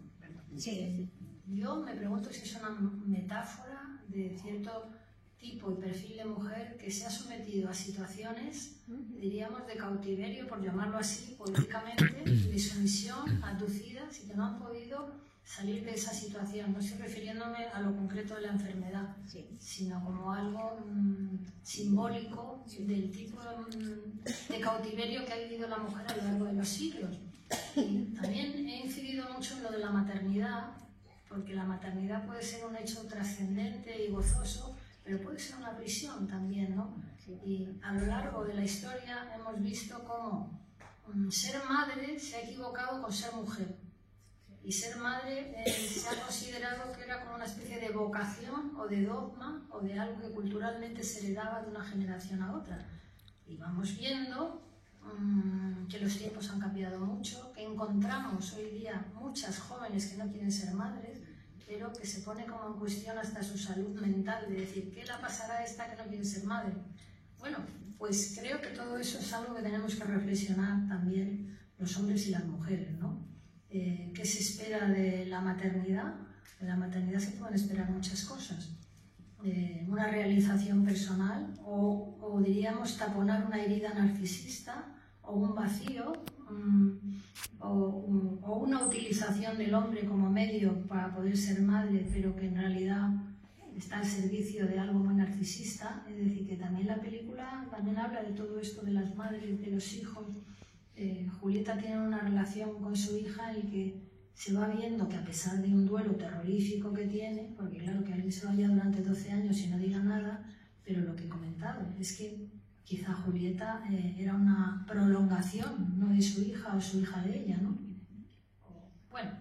Sí. Yo me pregunto si es una metáfora de cierto tipo y perfil de mujer que se ha sometido a situaciones, diríamos, de cautiverio, por llamarlo así, políticamente, de sumisión, abducidas y que no han podido salir de esa situación. No estoy refiriéndome a lo concreto de la enfermedad, sino como algo simbólico del tipo de cautiverio que ha vivido la mujer a lo largo de los siglos. Y también he incidido mucho en lo de la maternidad, porque la maternidad puede ser un hecho trascendente y gozoso, pero puede ser una prisión también, ¿no? Y a lo largo de la historia hemos visto cómo ser madre se ha equivocado con ser mujer. Y ser madre se ha considerado que era como una especie de vocación o de dogma o de algo que culturalmente se heredaba de una generación a otra. Y vamos viendo que los tiempos han cambiado mucho, que encontramos hoy día muchas jóvenes que no quieren ser madres, pero que se pone como en cuestión hasta su salud mental, de decir, ¿qué le pasará a esta que no quiere ser madre? Bueno, pues creo que todo eso es algo que tenemos que reflexionar también los hombres y las mujeres, ¿no? ¿Qué se espera de la maternidad? De la maternidad se pueden esperar muchas cosas. Una realización personal o diríamos taponar una herida narcisista o un vacío o una utilización del hombre como medio para poder ser madre, pero que en realidad está al servicio de algo muy narcisista. Es decir, que también la película también habla de todo esto de las madres, de los hijos. Julieta tiene una relación con su hija en la que se va viendo que a pesar de un duelo terrorífico que tiene, porque claro que alguien se vaya durante 12 años y no diga nada, pero lo que he comentado es que quizá Julieta era una prolongación, no de su hija o su hija de ella, ¿no? Bueno,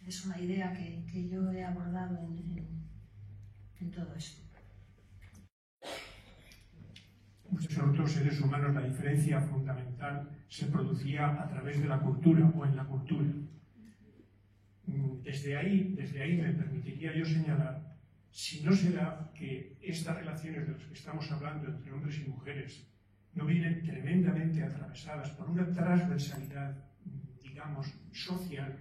es una idea que yo he abordado en todo esto. Muchos otros seres humanos la diferencia fundamental se producía a través de la cultura o en la cultura. Desde ahí me permitiría yo señalar, si no será que estas relaciones de las que estamos hablando entre hombres y mujeres no vienen tremendamente atravesadas por una transversalidad, digamos, social,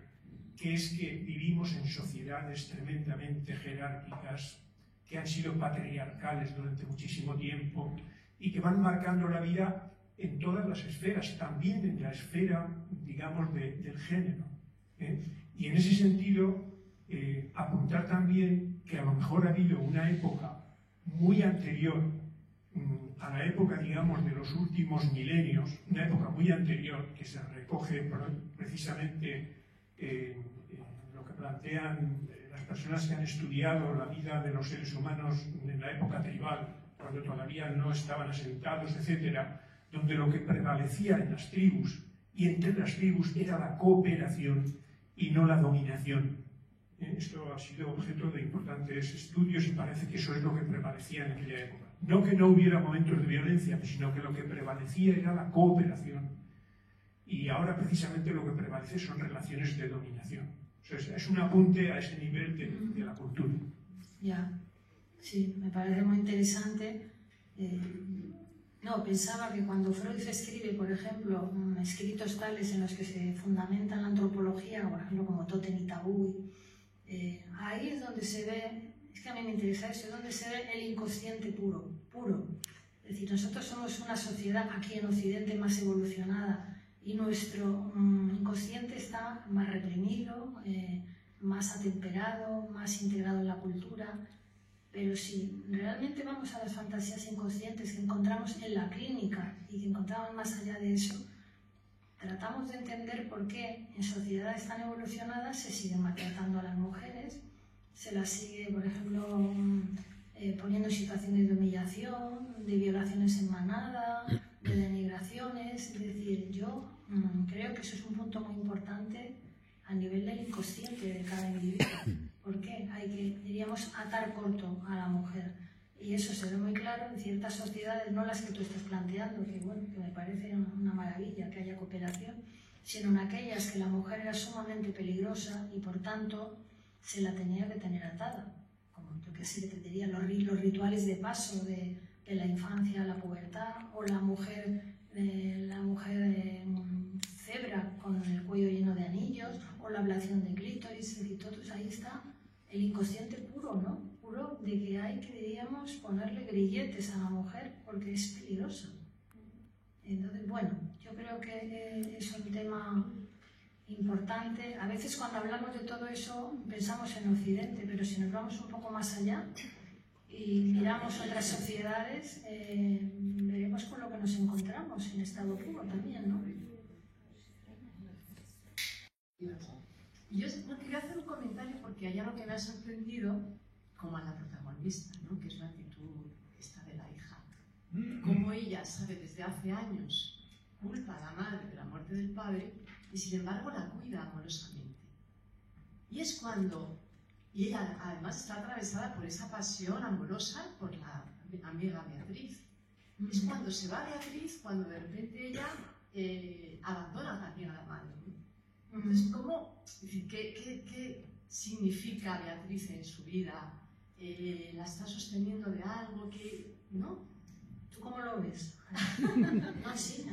que es que vivimos en sociedades tremendamente jerárquicas, que han sido patriarcales durante muchísimo tiempo y que van marcando la vida en todas las esferas, también en la esfera, digamos, del género. Y en ese sentido, apuntar también que a lo mejor ha habido una época muy anterior a la época, digamos, de los últimos milenios, una época muy anterior que se recoge precisamente lo que plantean las personas que han estudiado la vida de los seres humanos en la época tribal, cuando todavía no estaban asentados, etcétera, donde lo que prevalecía en las tribus y entre las tribus era la cooperación y no la dominación. Esto ha sido objeto de importantes estudios y parece que eso es lo que prevalecía en aquella época. No que no hubiera momentos de violencia, sino que lo que prevalecía era la cooperación. Y ahora precisamente lo que prevalece son relaciones de dominación. O sea, es un apunte a ese nivel de la cultura. Ya, sí, me parece muy interesante. No, pensaba que cuando Freud escribe, por ejemplo, escritos tales en los que se fundamenta la antropología, por ejemplo, como Tótem y Tabú, ahí es donde se ve, es que a mí me interesa eso, es donde se ve el inconsciente puro. Es decir, nosotros somos una sociedad aquí en Occidente más evolucionada y nuestro inconsciente está más reprimido, más atemperado, más integrado en la cultura. Pero si realmente vamos a las fantasías inconscientes que encontramos en la clínica y que encontramos más allá de eso, tratamos de entender por qué en sociedades tan evolucionadas se siguen maltratando a las mujeres, se las sigue, por ejemplo, poniendo en situaciones de humillación, de violaciones en manada, de denigraciones. Es decir, yo creo que eso es un punto muy importante a nivel del inconsciente de cada individuo. ¿Por qué? Hay que, diríamos, atar corto a la mujer. Y eso se ve muy claro en ciertas sociedades, no las que tú estás planteando, que bueno, que me parece una maravilla que haya cooperación, sino en aquellas que la mujer era sumamente peligrosa y por tanto se la tenía que tener atada. Como yo que sé, te diría los rituales de paso de la infancia a la pubertad, o la mujer cebra con el cuello lleno de anillos, o la ablación de clítoris, y todo, ahí está el inconsciente puro, ¿no? Puro de que hay que, diríamos, ponerle grilletes a la mujer porque es peligrosa. Entonces, bueno, yo creo que es un tema importante. A veces cuando hablamos de todo eso pensamos en Occidente, pero si nos vamos un poco más allá y miramos otras sociedades, veremos con lo que nos encontramos en estado puro también, ¿no? Yo quería hacer un comentario porque hay algo que me ha sorprendido, como a la protagonista, ¿no? Que es la actitud esta de la hija. Como ella sabe desde hace años, culpa a la madre de la muerte del padre y sin embargo la cuida amorosamente. Y es cuando, y ella además está atravesada por esa pasión amorosa por la amiga Beatriz. Es cuando se va Beatriz, cuando de repente ella abandona también a la madre. Entonces, ¿qué significa Beatriz en su vida? ¿La está sosteniendo de algo? ¿No? ¿Tú cómo lo ves? No, sí,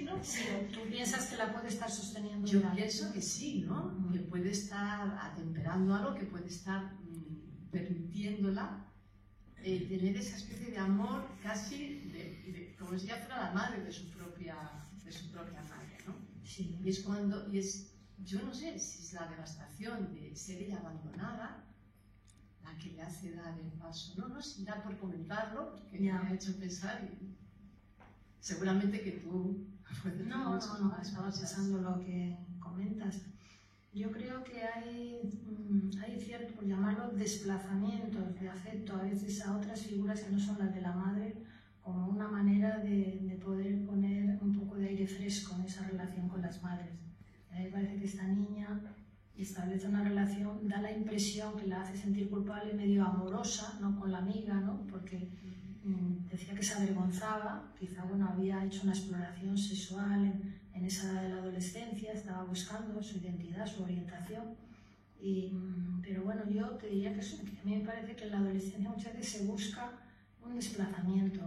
¿no? Sí, ¿tú piensas que la puede estar sosteniendo? Yo pienso que sí, ¿no? Que puede estar atemperando algo, que puede estar permitiéndola tener esa especie de amor casi como si ella fuera la madre de su propia madre, ¿no? Sí. Y es cuando, yo no sé si es la devastación de ser ella abandonada la que le hace dar el paso. No sé, ya por comentarlo, porque me ha hecho pensar y seguramente que tú... No, estaba pensando lo que comentas. Yo creo que hay cierto, por llamarlo, desplazamientos de afecto a veces a otras figuras que no son las de la madre, como una manera de poder poner un poco de aire fresco en esa relación con las madres. A mí me parece que esta niña y establece una relación, da la impresión que la hace sentir culpable, medio amorosa, ¿no? Con la amiga, ¿no? Porque decía que se avergonzaba, quizá bueno, había hecho una exploración sexual en esa edad de la adolescencia, estaba buscando su identidad, su orientación, pero bueno, yo te diría que a mí me parece que en la adolescencia muchas veces se busca un desplazamiento.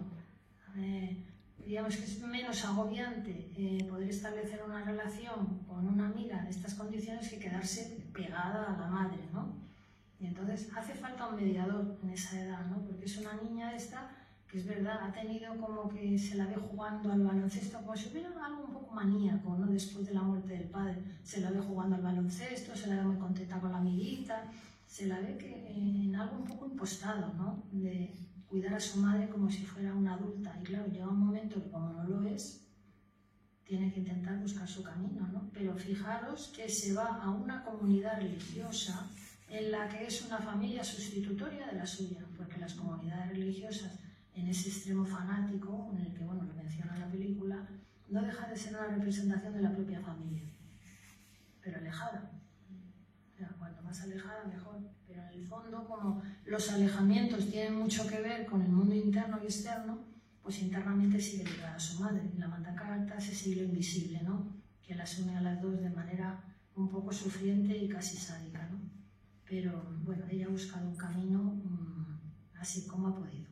Digamos que es menos agobiante poder establecer una relación con una amiga en estas condiciones que quedarse pegada a la madre, ¿no? Y entonces hace falta un mediador en esa edad, ¿no? Porque es una niña esta que es verdad, ha tenido como que se la ve jugando al baloncesto como si hubiera algo un poco maníaco, ¿no? Después de la muerte del padre, se la ve jugando al baloncesto, se la ve muy contenta con la amiguita, se la ve que en algo un poco impostado, ¿no? De cuidar a su madre como si fuera una adulta. Y claro, llega un momento que como no lo es, tiene que intentar buscar su camino, ¿no? Pero fijaros que se va a una comunidad religiosa en la que es una familia sustitutoria de la suya, porque las comunidades religiosas en ese extremo fanático, en el que, bueno, lo menciona la película, no deja de ser una representación de la propia familia, pero alejada. O sea, cuanto más alejada, mejor. Pero en el fondo, como los alejamientos tienen mucho que ver con el mundo interno y externo, pues internamente sigue ligada a su madre. Y la manda carta ese siglo invisible, ¿no? Que las une a las dos de manera un poco sufriente y casi sádica, ¿no? Pero, bueno, ella ha buscado un camino así como ha podido.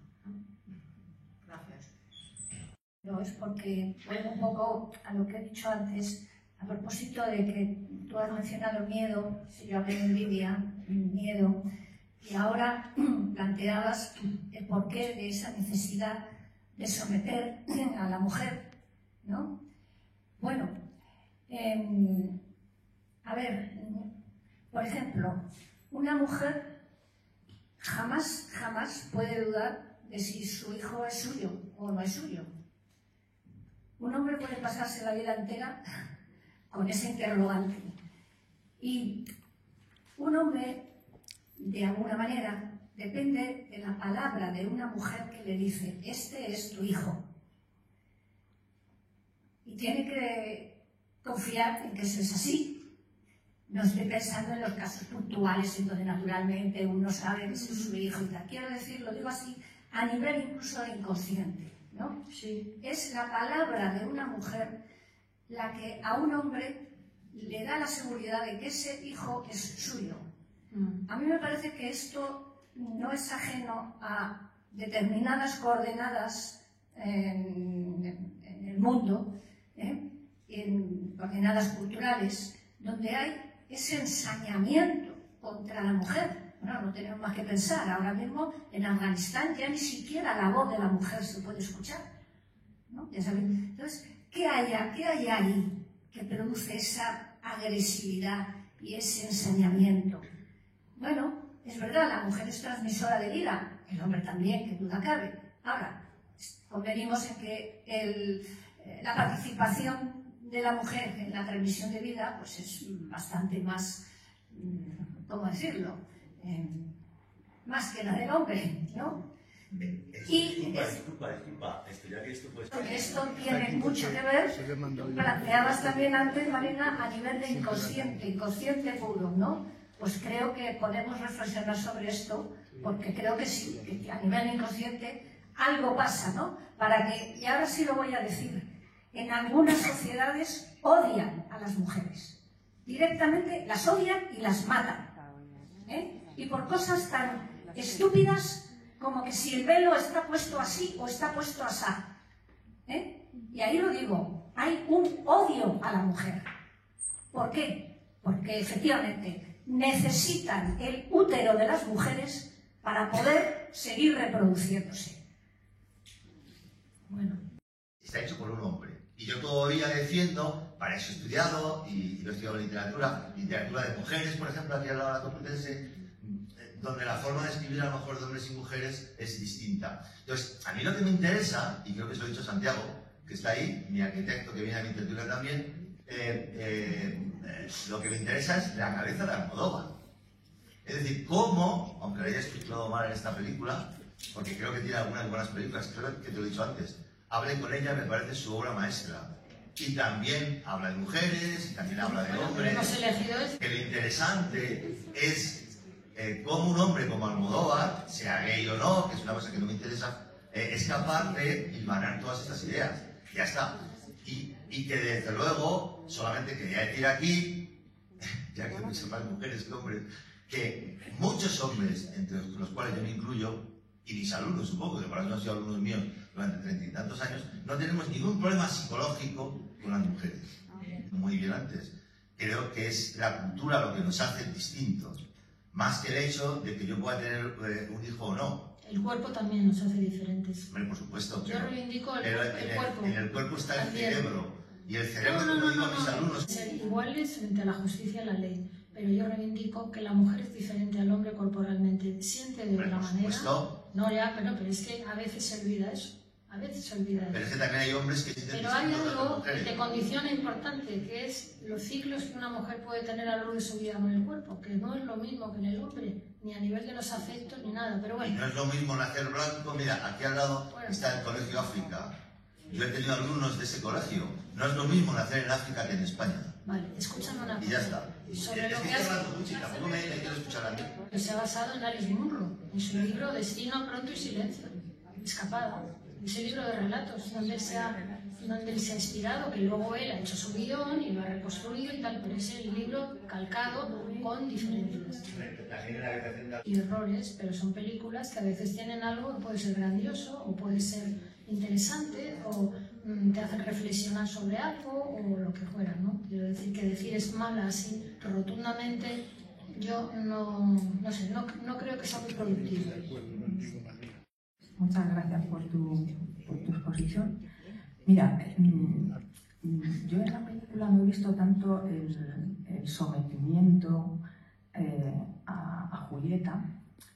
No, es porque vuelvo un poco a lo que he dicho antes, a propósito de que tú has mencionado miedo, si yo hablé de envidia, miedo, y ahora planteabas el porqué de esa necesidad de someter a la mujer, ¿no? Bueno, a ver, por ejemplo, una mujer jamás puede dudar de si su hijo es suyo o no es suyo. Un hombre puede pasarse la vida entera con ese interrogante. Y un hombre, de alguna manera, depende de la palabra de una mujer que le dice, este es tu hijo. Y tiene que confiar en que eso es así. No estoy pensando en los casos puntuales en donde naturalmente uno sabe que ese es su hijo y tal. Quiero decir, lo digo así, a nivel incluso inconsciente, ¿no? Sí. Es la palabra de una mujer la que a un hombre le da la seguridad de que ese hijo es suyo. A mí me parece que esto no es ajeno a determinadas coordenadas en el mundo, en coordenadas culturales, donde hay ese ensañamiento contra la mujer. Bueno, no tenemos más que pensar. Ahora mismo en Afganistán ya ni siquiera la voz de la mujer se puede escuchar, ¿no? Ya saben. Entonces, ¿qué hay ahí que produce esa agresividad y ese ensañamiento? Bueno, es verdad, la mujer es transmisora de vida, el hombre también, que duda cabe. Ahora, convenimos en que la participación de la mujer en la transmisión de vida pues es bastante más, ¿cómo decirlo?, más que la del hombre, ¿no? Disculpa, ya que esto puede... Esto tiene mucho que ver, planteabas también antes, Marina, a nivel de inconsciente puro, ¿no? Pues creo que podemos reflexionar sobre esto, porque creo que sí, que a nivel inconsciente algo pasa, ¿no? Y ahora sí lo voy a decir, en algunas sociedades odian a las mujeres, directamente las odian y las matan, y por cosas tan estúpidas como que si el velo está puesto así o está puesto asá. Y ahí lo digo, hay un odio a la mujer. ¿Por qué? Porque efectivamente necesitan el útero de las mujeres para poder seguir reproduciéndose. Bueno. Está hecho por un hombre. Y yo todavía defiendo, para eso he estudiado, y lo he estudiado en literatura de mujeres, por ejemplo, aquí al lado de la Complutense, donde la forma de escribir a lo mejor de hombres y mujeres es distinta. Entonces, a mí lo que me interesa, y creo que se lo ha dicho Santiago, que está ahí, mi arquitecto que viene a mi tertulia también, lo que me interesa es la cabeza de Almodóvar. Es decir, cómo, aunque lo haya explicado mal en esta película, porque creo que tiene algunas buenas películas, creo que te lo he dicho antes, Hable con ella me parece su obra maestra. y también habla de mujeres, y también habla de hombres. Hemos elegido esto. Que lo interesante es cómo un hombre como Almodóvar, sea gay o no, que es una cosa que no me interesa, es capaz de hilvanar todas estas ideas. Ya está. Y que desde luego, solamente quería decir aquí, ya que hay muchas más mujeres que hombres, que muchos hombres, entre los cuales yo me incluyo, y mis alumnos supongo, que por eso han sido alumnos míos durante 30 y tantos años, no tenemos ningún problema psicológico con las mujeres. Muy bien antes. Creo que es la cultura lo que nos hace distintos, más que el hecho de que yo pueda tener un hijo o no. El cuerpo también nos hace diferentes. Hombre, por supuesto. Yo reivindico el cuerpo. En el cuerpo está también. el cerebro. Y el cerebro, como digo a mis alumnos... Ser iguales frente a la justicia y la ley. Pero yo reivindico que la mujer es diferente al hombre corporalmente. Siente de otra manera. No, ya, pero es que a veces se olvida eso. A veces se olvida eso. Pero es que también hay hombres que sienten Pero hay algo que te condiciona importante, que es los ciclos que una mujer puede tener a lo largo de su vida con el cuerpo, que no es lo mismo que en el hombre, ni a nivel de los afectos ni nada, pero bueno. Y no es lo mismo nacer blanco. Mira, aquí al lado está el Colegio África. Yo he tenido alumnos de ese colegio. No es lo mismo nacer en África que en España. Vale, escúchame una cosa. Y ya está. Sobre es lo que que estoy hablando mucho y tampoco me quiero escuchar a mí. Se ha basado en Alice Munro, en su libro Destino, Pronto y Silencio, Escapada. Ese libro de relatos donde él se ha inspirado, que luego él ha hecho su guión y lo ha reconstruido y tal, pero es el libro calcado con diferencias y errores, pero son películas que a veces tienen algo que puede ser grandioso o puede ser interesante o te hacen reflexionar sobre algo o lo que fuera, ¿no? Quiero decir que decir es mala así rotundamente, yo no sé, no creo que sea muy productivo. Muchas gracias por tu exposición. Mira, yo en la película no he visto tanto el sometimiento a Julieta,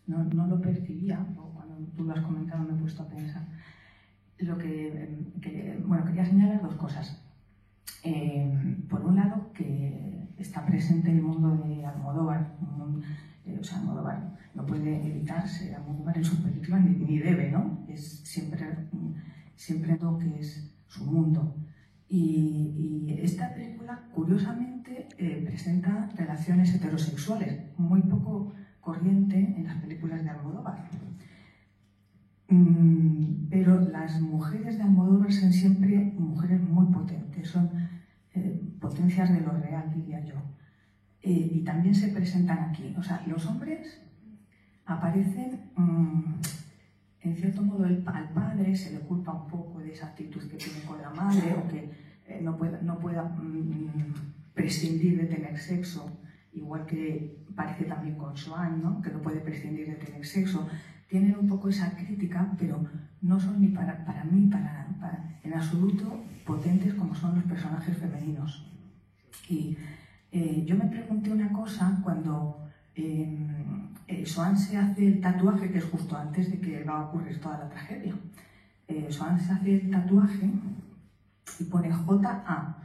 no lo percibía, cuando tú lo has comentado me he puesto a pensar. Quería señalar dos cosas. Por un lado, que está presente el mundo de Almodóvar, Almodóvar no puede evitarse Almodóvar en sus películas ni debe, ¿no? Es siempre lo que es su mundo. Y esta película, curiosamente, presenta relaciones heterosexuales, muy poco corriente en las películas de Almodóvar. Pero las mujeres de Almodóvar son siempre mujeres muy potentes, son potencias de lo real, diría yo. Y también se presentan aquí. O sea, los hombres aparecen, en cierto modo, al padre se le culpa un poco de esa actitud que tiene con la madre o que no pueda prescindir de tener sexo, igual que parece también con Swan, ¿no? Que no puede prescindir de tener sexo. Tienen un poco esa crítica, pero no son ni para mí, en absoluto, potentes como son los personajes femeninos. Y yo me pregunté una cosa cuando Swan se hace el tatuaje, que es justo antes de que va a ocurrir toda la tragedia. Swan se hace el tatuaje y pone J.A.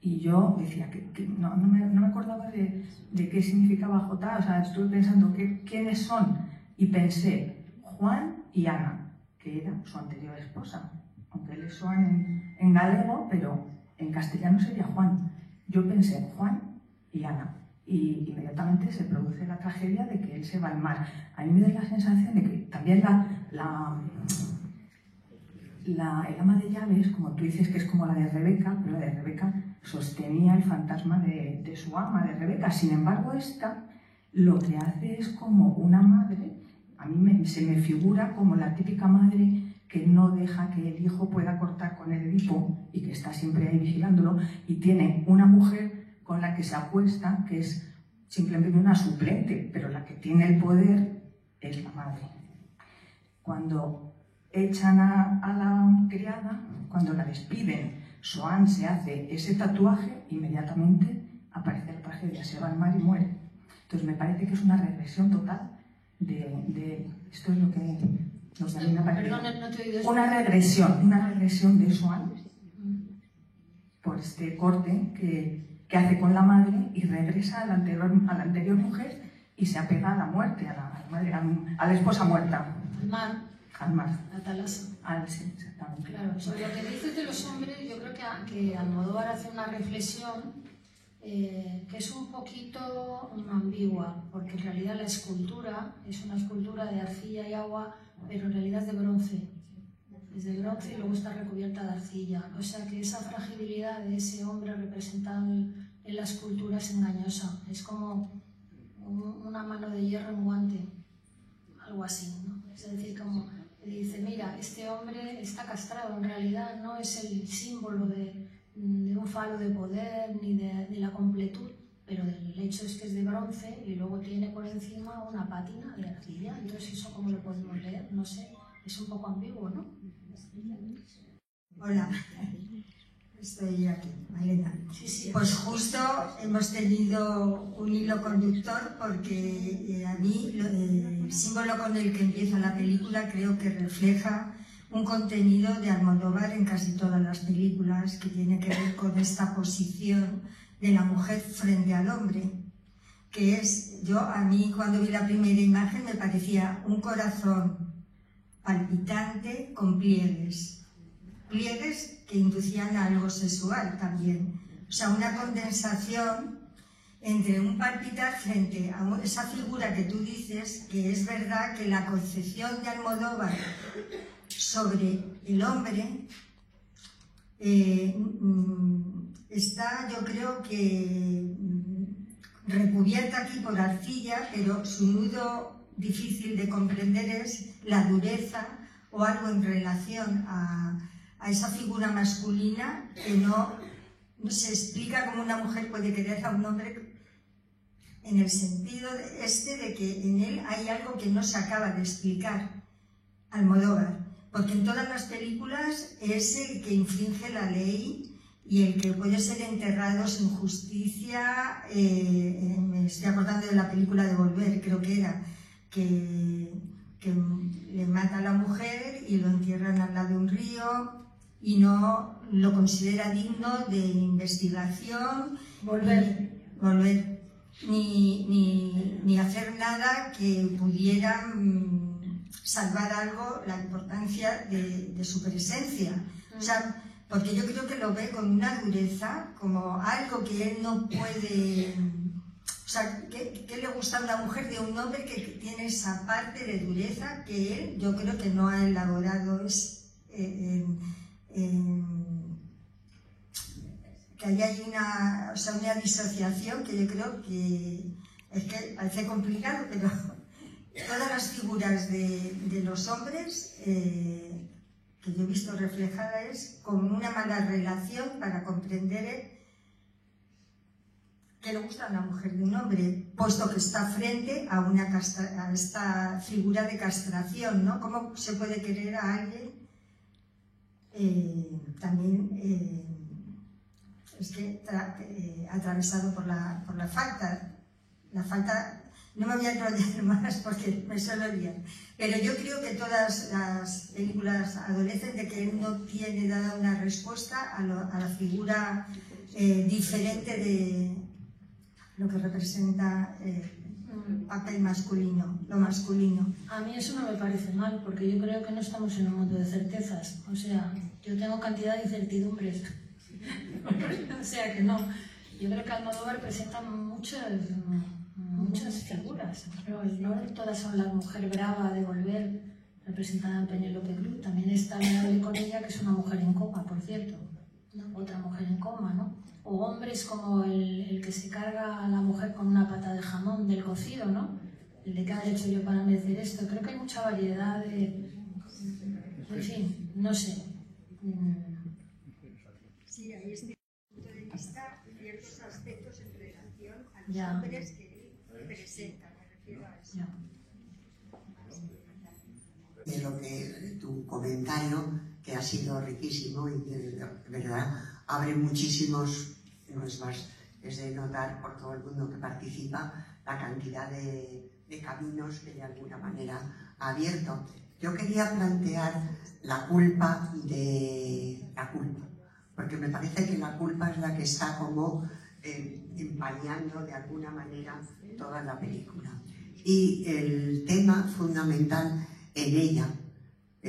Y yo decía que no me acordaba de qué significaba J.A. O sea, estuve pensando quiénes son y pensé Juan y Ana, que era su anterior esposa. Aunque él es Juan en gallego, pero en castellano sería Juan. Yo pensé Juan y Ana. Y inmediatamente se produce la tragedia de que él se va al mar. A mí me da la sensación de que también el ama de llaves, como tú dices, que es como la de Rebeca, pero la de Rebeca sostenía el fantasma de su ama, de Rebeca. Sin embargo, esta lo que hace es como una madre. A mí se me figura como la típica madre que no deja que el hijo pueda cortar con el Edipo y que está siempre ahí vigilándolo, y tiene una mujer con la que se acuesta, que es simplemente una suplente, pero la que tiene el poder es la madre. Cuando echan a la criada, cuando la despiden, Swan se hace ese tatuaje, inmediatamente aparece la tragedia, se va al mar y muere. Entonces me parece que es una regresión total de esto es lo que a mí me parece. Perdón, no te he oído eso. Una regresión de Swan por este corte que hace con la madre y regresa a la anterior mujer y se apega a la muerte, a la esposa muerta. Al mar. La Talasa. Sí, exactamente. Claro, sobre lo que dices de los hombres, yo creo que Almodóvar hace una reflexión que es un poquito ambigua, porque en realidad la escultura es una escultura de arcilla y agua, pero en realidad es de bronce. Es de bronce y luego está recubierta de arcilla. O sea que esa fragilidad de ese hombre representado en la escultura es engañosa. Es como una mano de hierro en guante, algo así, ¿no? Es decir, como dice, mira, este hombre está castrado, en realidad no es el símbolo de un falo de poder ni de la completud, pero el hecho es que es de bronce y luego tiene por encima una pátina de arcilla. Entonces, ¿eso cómo lo podemos leer? No sé, es un poco ambiguo, ¿no? Hola, estoy aquí, Malena. Sí. Pues justo hemos tenido un hilo conductor porque a mí el símbolo con el que empieza la película creo que refleja un contenido de Almodóvar en casi todas las películas, que tiene que ver con esta posición de la mujer frente al hombre, que es, a mí cuando vi la primera imagen me parecía un corazón palpitante con pliegues que inducían a algo sexual también, o sea, una condensación entre un palpitar frente a esa figura que tú dices, que es verdad que la concepción de Almodóvar sobre el hombre está, yo creo que recubierta aquí por arcilla, pero su nudo difícil de comprender es la dureza o algo en relación a esa figura masculina que no se explica cómo una mujer puede querer a un hombre, en el sentido de que en él hay algo que no se acaba de explicar Almodóvar, porque en todas las películas es el que infringe la ley y el que puede ser enterrado sin justicia. Me estoy acordando de la película de Volver, creo que era, que le mata a la mujer y lo entierran al lado de un río y no lo considera digno de investigación. Volver. Ni hacer nada que pudiera salvar algo, la importancia de su presencia. O sea, porque yo creo que lo ve con una dureza, como algo que él no puede... O sea, ¿qué le gusta a una mujer de un hombre que tiene esa parte de dureza que él, yo creo que no ha elaborado? Que ahí hay una disociación que yo creo que es que parece complicado, pero todas las figuras de los hombres que yo he visto reflejadas con una mala relación para comprender que le gusta a una mujer de un hombre, puesto que está frente a esta figura de castración, ¿no? ¿Cómo se puede querer a alguien también atravesado por la falta? La falta, no me voy a enrollar más porque me suelo liar, pero yo creo que todas las películas adolecen de que él no tiene dada una respuesta a la figura diferente de lo que representa el papel masculino, lo masculino. A mí eso no me parece mal, porque yo creo que no estamos en un mundo de certezas. O sea, yo tengo cantidad de incertidumbres. O sea que no. Yo creo que Almodóvar presenta muchas figuras, pero no todas son la mujer brava de Volver, representada en Penélope Cruz. También está Adorable con ella, que es una mujer en coma, por cierto, ¿no? Otra mujer en coma, ¿no? O hombres como el que se carga a la mujer con una pata de jamón del cocido, ¿no? El de qué haber hecho yo para merecer esto. Creo que hay mucha variedad de... En fin, no sé. Sí, ahí está el punto de vista ciertos aspectos en relación a los Ya. hombres que presenta, me refiero a eso. Ya. De lo que tu comentario, que ha sido riquísimo y que de verdad abre muchísimos, no es más, es de notar por todo el mundo que participa la cantidad de caminos que de alguna manera ha abierto. Yo quería plantear la culpa, porque me parece que la culpa es la que está como empañando de alguna manera toda la película. Y el tema fundamental en ella,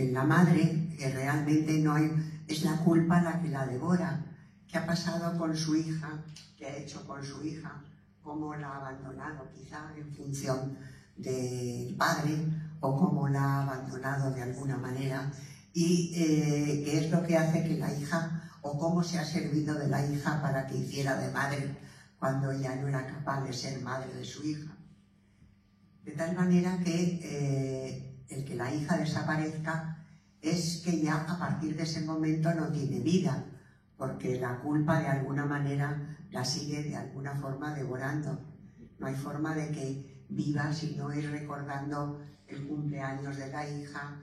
en la madre, que realmente no hay, es la culpa la que la devora. ¿Qué ha pasado con su hija? ¿Qué ha hecho con su hija? ¿Cómo la ha abandonado quizá en función del padre o cómo la ha abandonado de alguna manera? Y qué es lo que hace que la hija, o cómo se ha servido de la hija para que hiciera de madre cuando ella no era capaz de ser madre de su hija. De tal manera que el que la hija desaparezca es que ya a partir de ese momento no tiene vida, porque la culpa de alguna manera la sigue de alguna forma devorando. No hay forma de que viva si no es recordando el cumpleaños de la hija,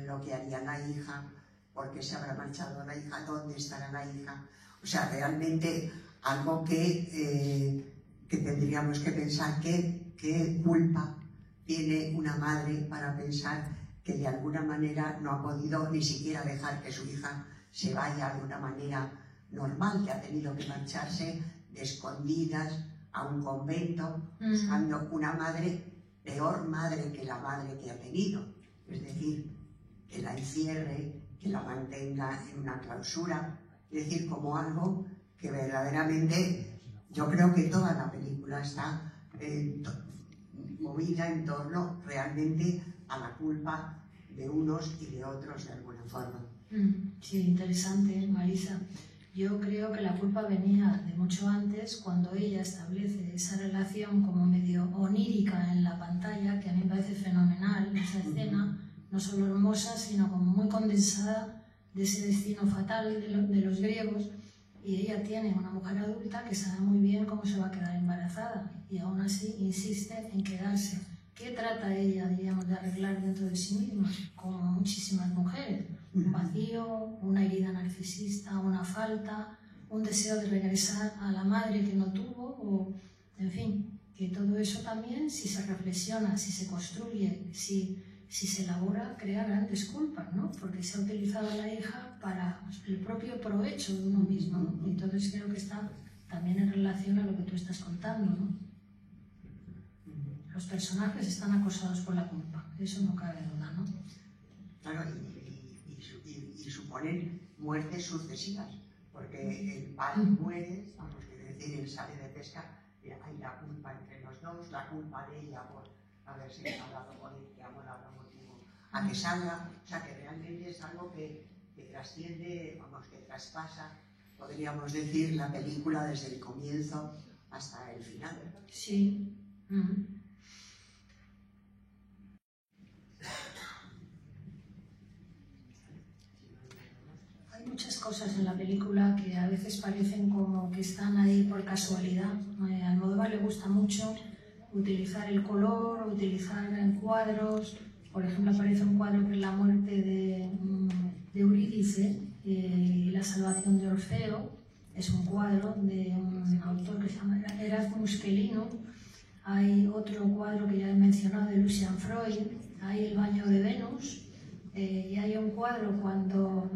lo que haría la hija, por qué se habrá marchado la hija, dónde estará la hija. O sea, realmente algo que tendríamos que pensar qué culpa tiene una madre para pensar que de alguna manera no ha podido ni siquiera dejar que su hija se vaya de una manera normal, que ha tenido que marcharse de escondidas a un convento, buscando una madre, peor madre que la madre que ha tenido. Es decir, que la encierre, que la mantenga en una clausura, es decir, como algo que verdaderamente, yo creo que toda la película está movida en torno realmente a la culpa de unos y de otros de alguna forma. Sí, interesante, Marisa. Yo creo que la culpa venía de mucho antes, cuando ella establece esa relación como medio onírica en la pantalla, que a mí me parece fenomenal, esa escena, no solo hermosa, sino como muy condensada de ese destino fatal de los griegos. Y ella tiene una mujer adulta que sabe muy bien cómo se va a quedar embarazada y aún así insiste en quedarse. ¿Qué trata ella, diríamos, de arreglar dentro de sí misma? Como muchísimas mujeres. Un vacío, una herida narcisista, una falta, un deseo de regresar a la madre que no tuvo, o, en fin, que todo eso también, si se reflexiona, si se construye, si se elabora, crea grandes culpas, ¿no? Porque se ha utilizado a la hija para el propio provecho de uno mismo, ¿no? Y entonces creo que está también en relación a lo que tú estás contando, ¿no? Los personajes están acosados por la culpa, eso no cabe duda, ¿no? Claro, y suponen muertes sucesivas, porque el padre muere, vamos a decir, él sale de pesca, hay la culpa entre los dos, la culpa de ella por haberse hablado con él, que amor habrá motivo a que salga, o sea que realmente es algo que trasciende, vamos, que traspasa, podríamos decir, la película desde el comienzo hasta el final. Sí. Hay muchas cosas en la película que a veces parecen como que están ahí por casualidad. A Almodóvar le gusta mucho utilizar el color, utilizar cuadros. Por ejemplo, aparece un cuadro que es la muerte de Eurídice y la salvación de Orfeo. Es un cuadro de un autor que se llama Erasmus Quellinus. Hay otro cuadro que ya he mencionado de Lucian Freud. Hay el baño de Venus. Y hay un cuadro cuando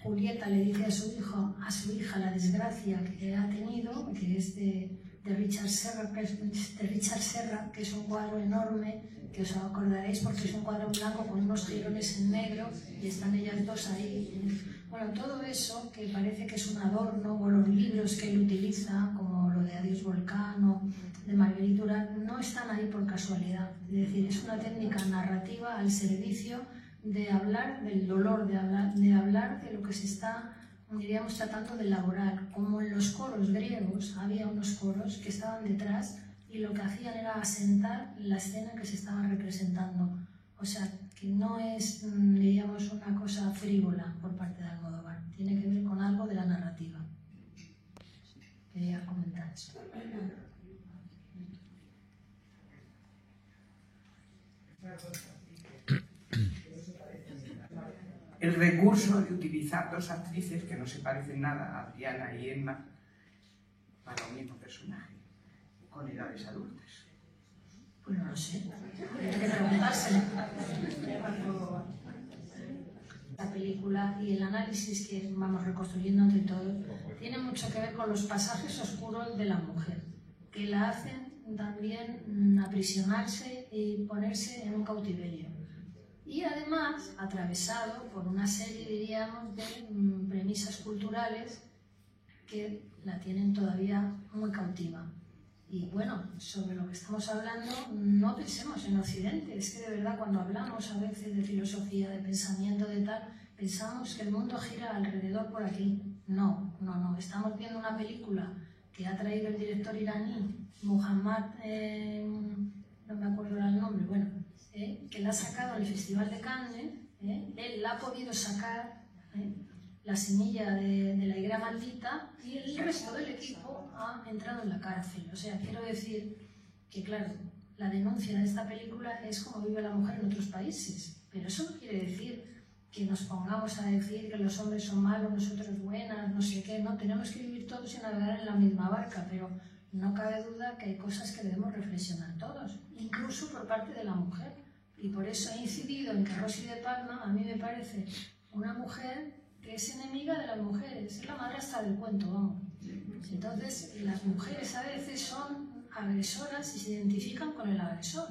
Julieta le dice a su hija la desgracia que ha tenido, que es de Richard Serra, que es un cuadro enorme, que os acordaréis porque es un cuadro blanco con unos jirones en negro y están ellas dos ahí. Bueno, todo eso que parece que es un adorno, o los libros que él utiliza, como lo de Adiós Volcán, de Marguerite Duras, no están ahí por casualidad. Es decir, es una técnica narrativa al servicio de hablar del dolor, de hablar de lo que se está, diríamos, tratando de elaborar. Como en los coros griegos, había unos coros que estaban detrás y lo que hacían era asentar la escena que se estaba representando. O sea, que no es, diríamos, una cosa frívola por parte de Almodóvar. Tiene que ver con algo de la narrativa. Quería comentar eso. El recurso de utilizar dos actrices que no se parecen nada, Adriana y Emma, para un mismo personaje, con edades adultas. Pues no lo sé, hay que preguntárselo. La película y el análisis que vamos reconstruyendo entre todos tiene mucho que ver con los pasajes oscuros de la mujer, que la hacen también aprisionarse y ponerse en un cautiverio. Y además atravesado por una serie, diríamos, de premisas culturales que la tienen todavía muy cautiva. Y bueno, sobre lo que estamos hablando, no pensemos en Occidente. Es que de verdad cuando hablamos a veces de filosofía, de pensamiento, de tal, pensamos que el mundo gira alrededor por aquí. No, no, no. Estamos viendo una película que ha traído el director iraní, Muhammad, no me acuerdo el nombre, bueno, que la ha sacado al Festival de Cannes. Él la ha podido sacar, la semilla de la higuera maldita, y el resto del equipo ha entrado en la cárcel. O sea, quiero decir que, claro, la denuncia de esta película es cómo vive la mujer en otros países, pero eso no quiere decir que nos pongamos a decir que los hombres son malos, nosotros buenas, no sé qué. No, tenemos que vivir todos y navegar en la misma barca, pero no cabe duda que hay cosas que debemos reflexionar todos, incluso por parte de la mujer. Y por eso he incidido en que Rosy de Palma a mí me parece una mujer que es enemiga de las mujeres, es la madrastra del cuento, vamos. Entonces, las mujeres a veces son agresoras y se identifican con el agresor.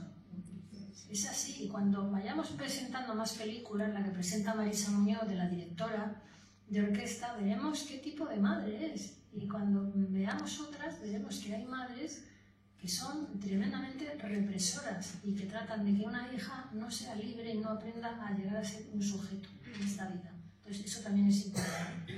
Es así, y cuando vayamos presentando más películas, la que presenta Marisa Muñoz, de la directora de orquesta, veremos qué tipo de madre es. Y cuando veamos otras, veremos que hay madres que son tremendamente represoras y que tratan de que una hija no sea libre y no aprenda a llegar a ser un sujeto en esta vida. Entonces, eso también es importante.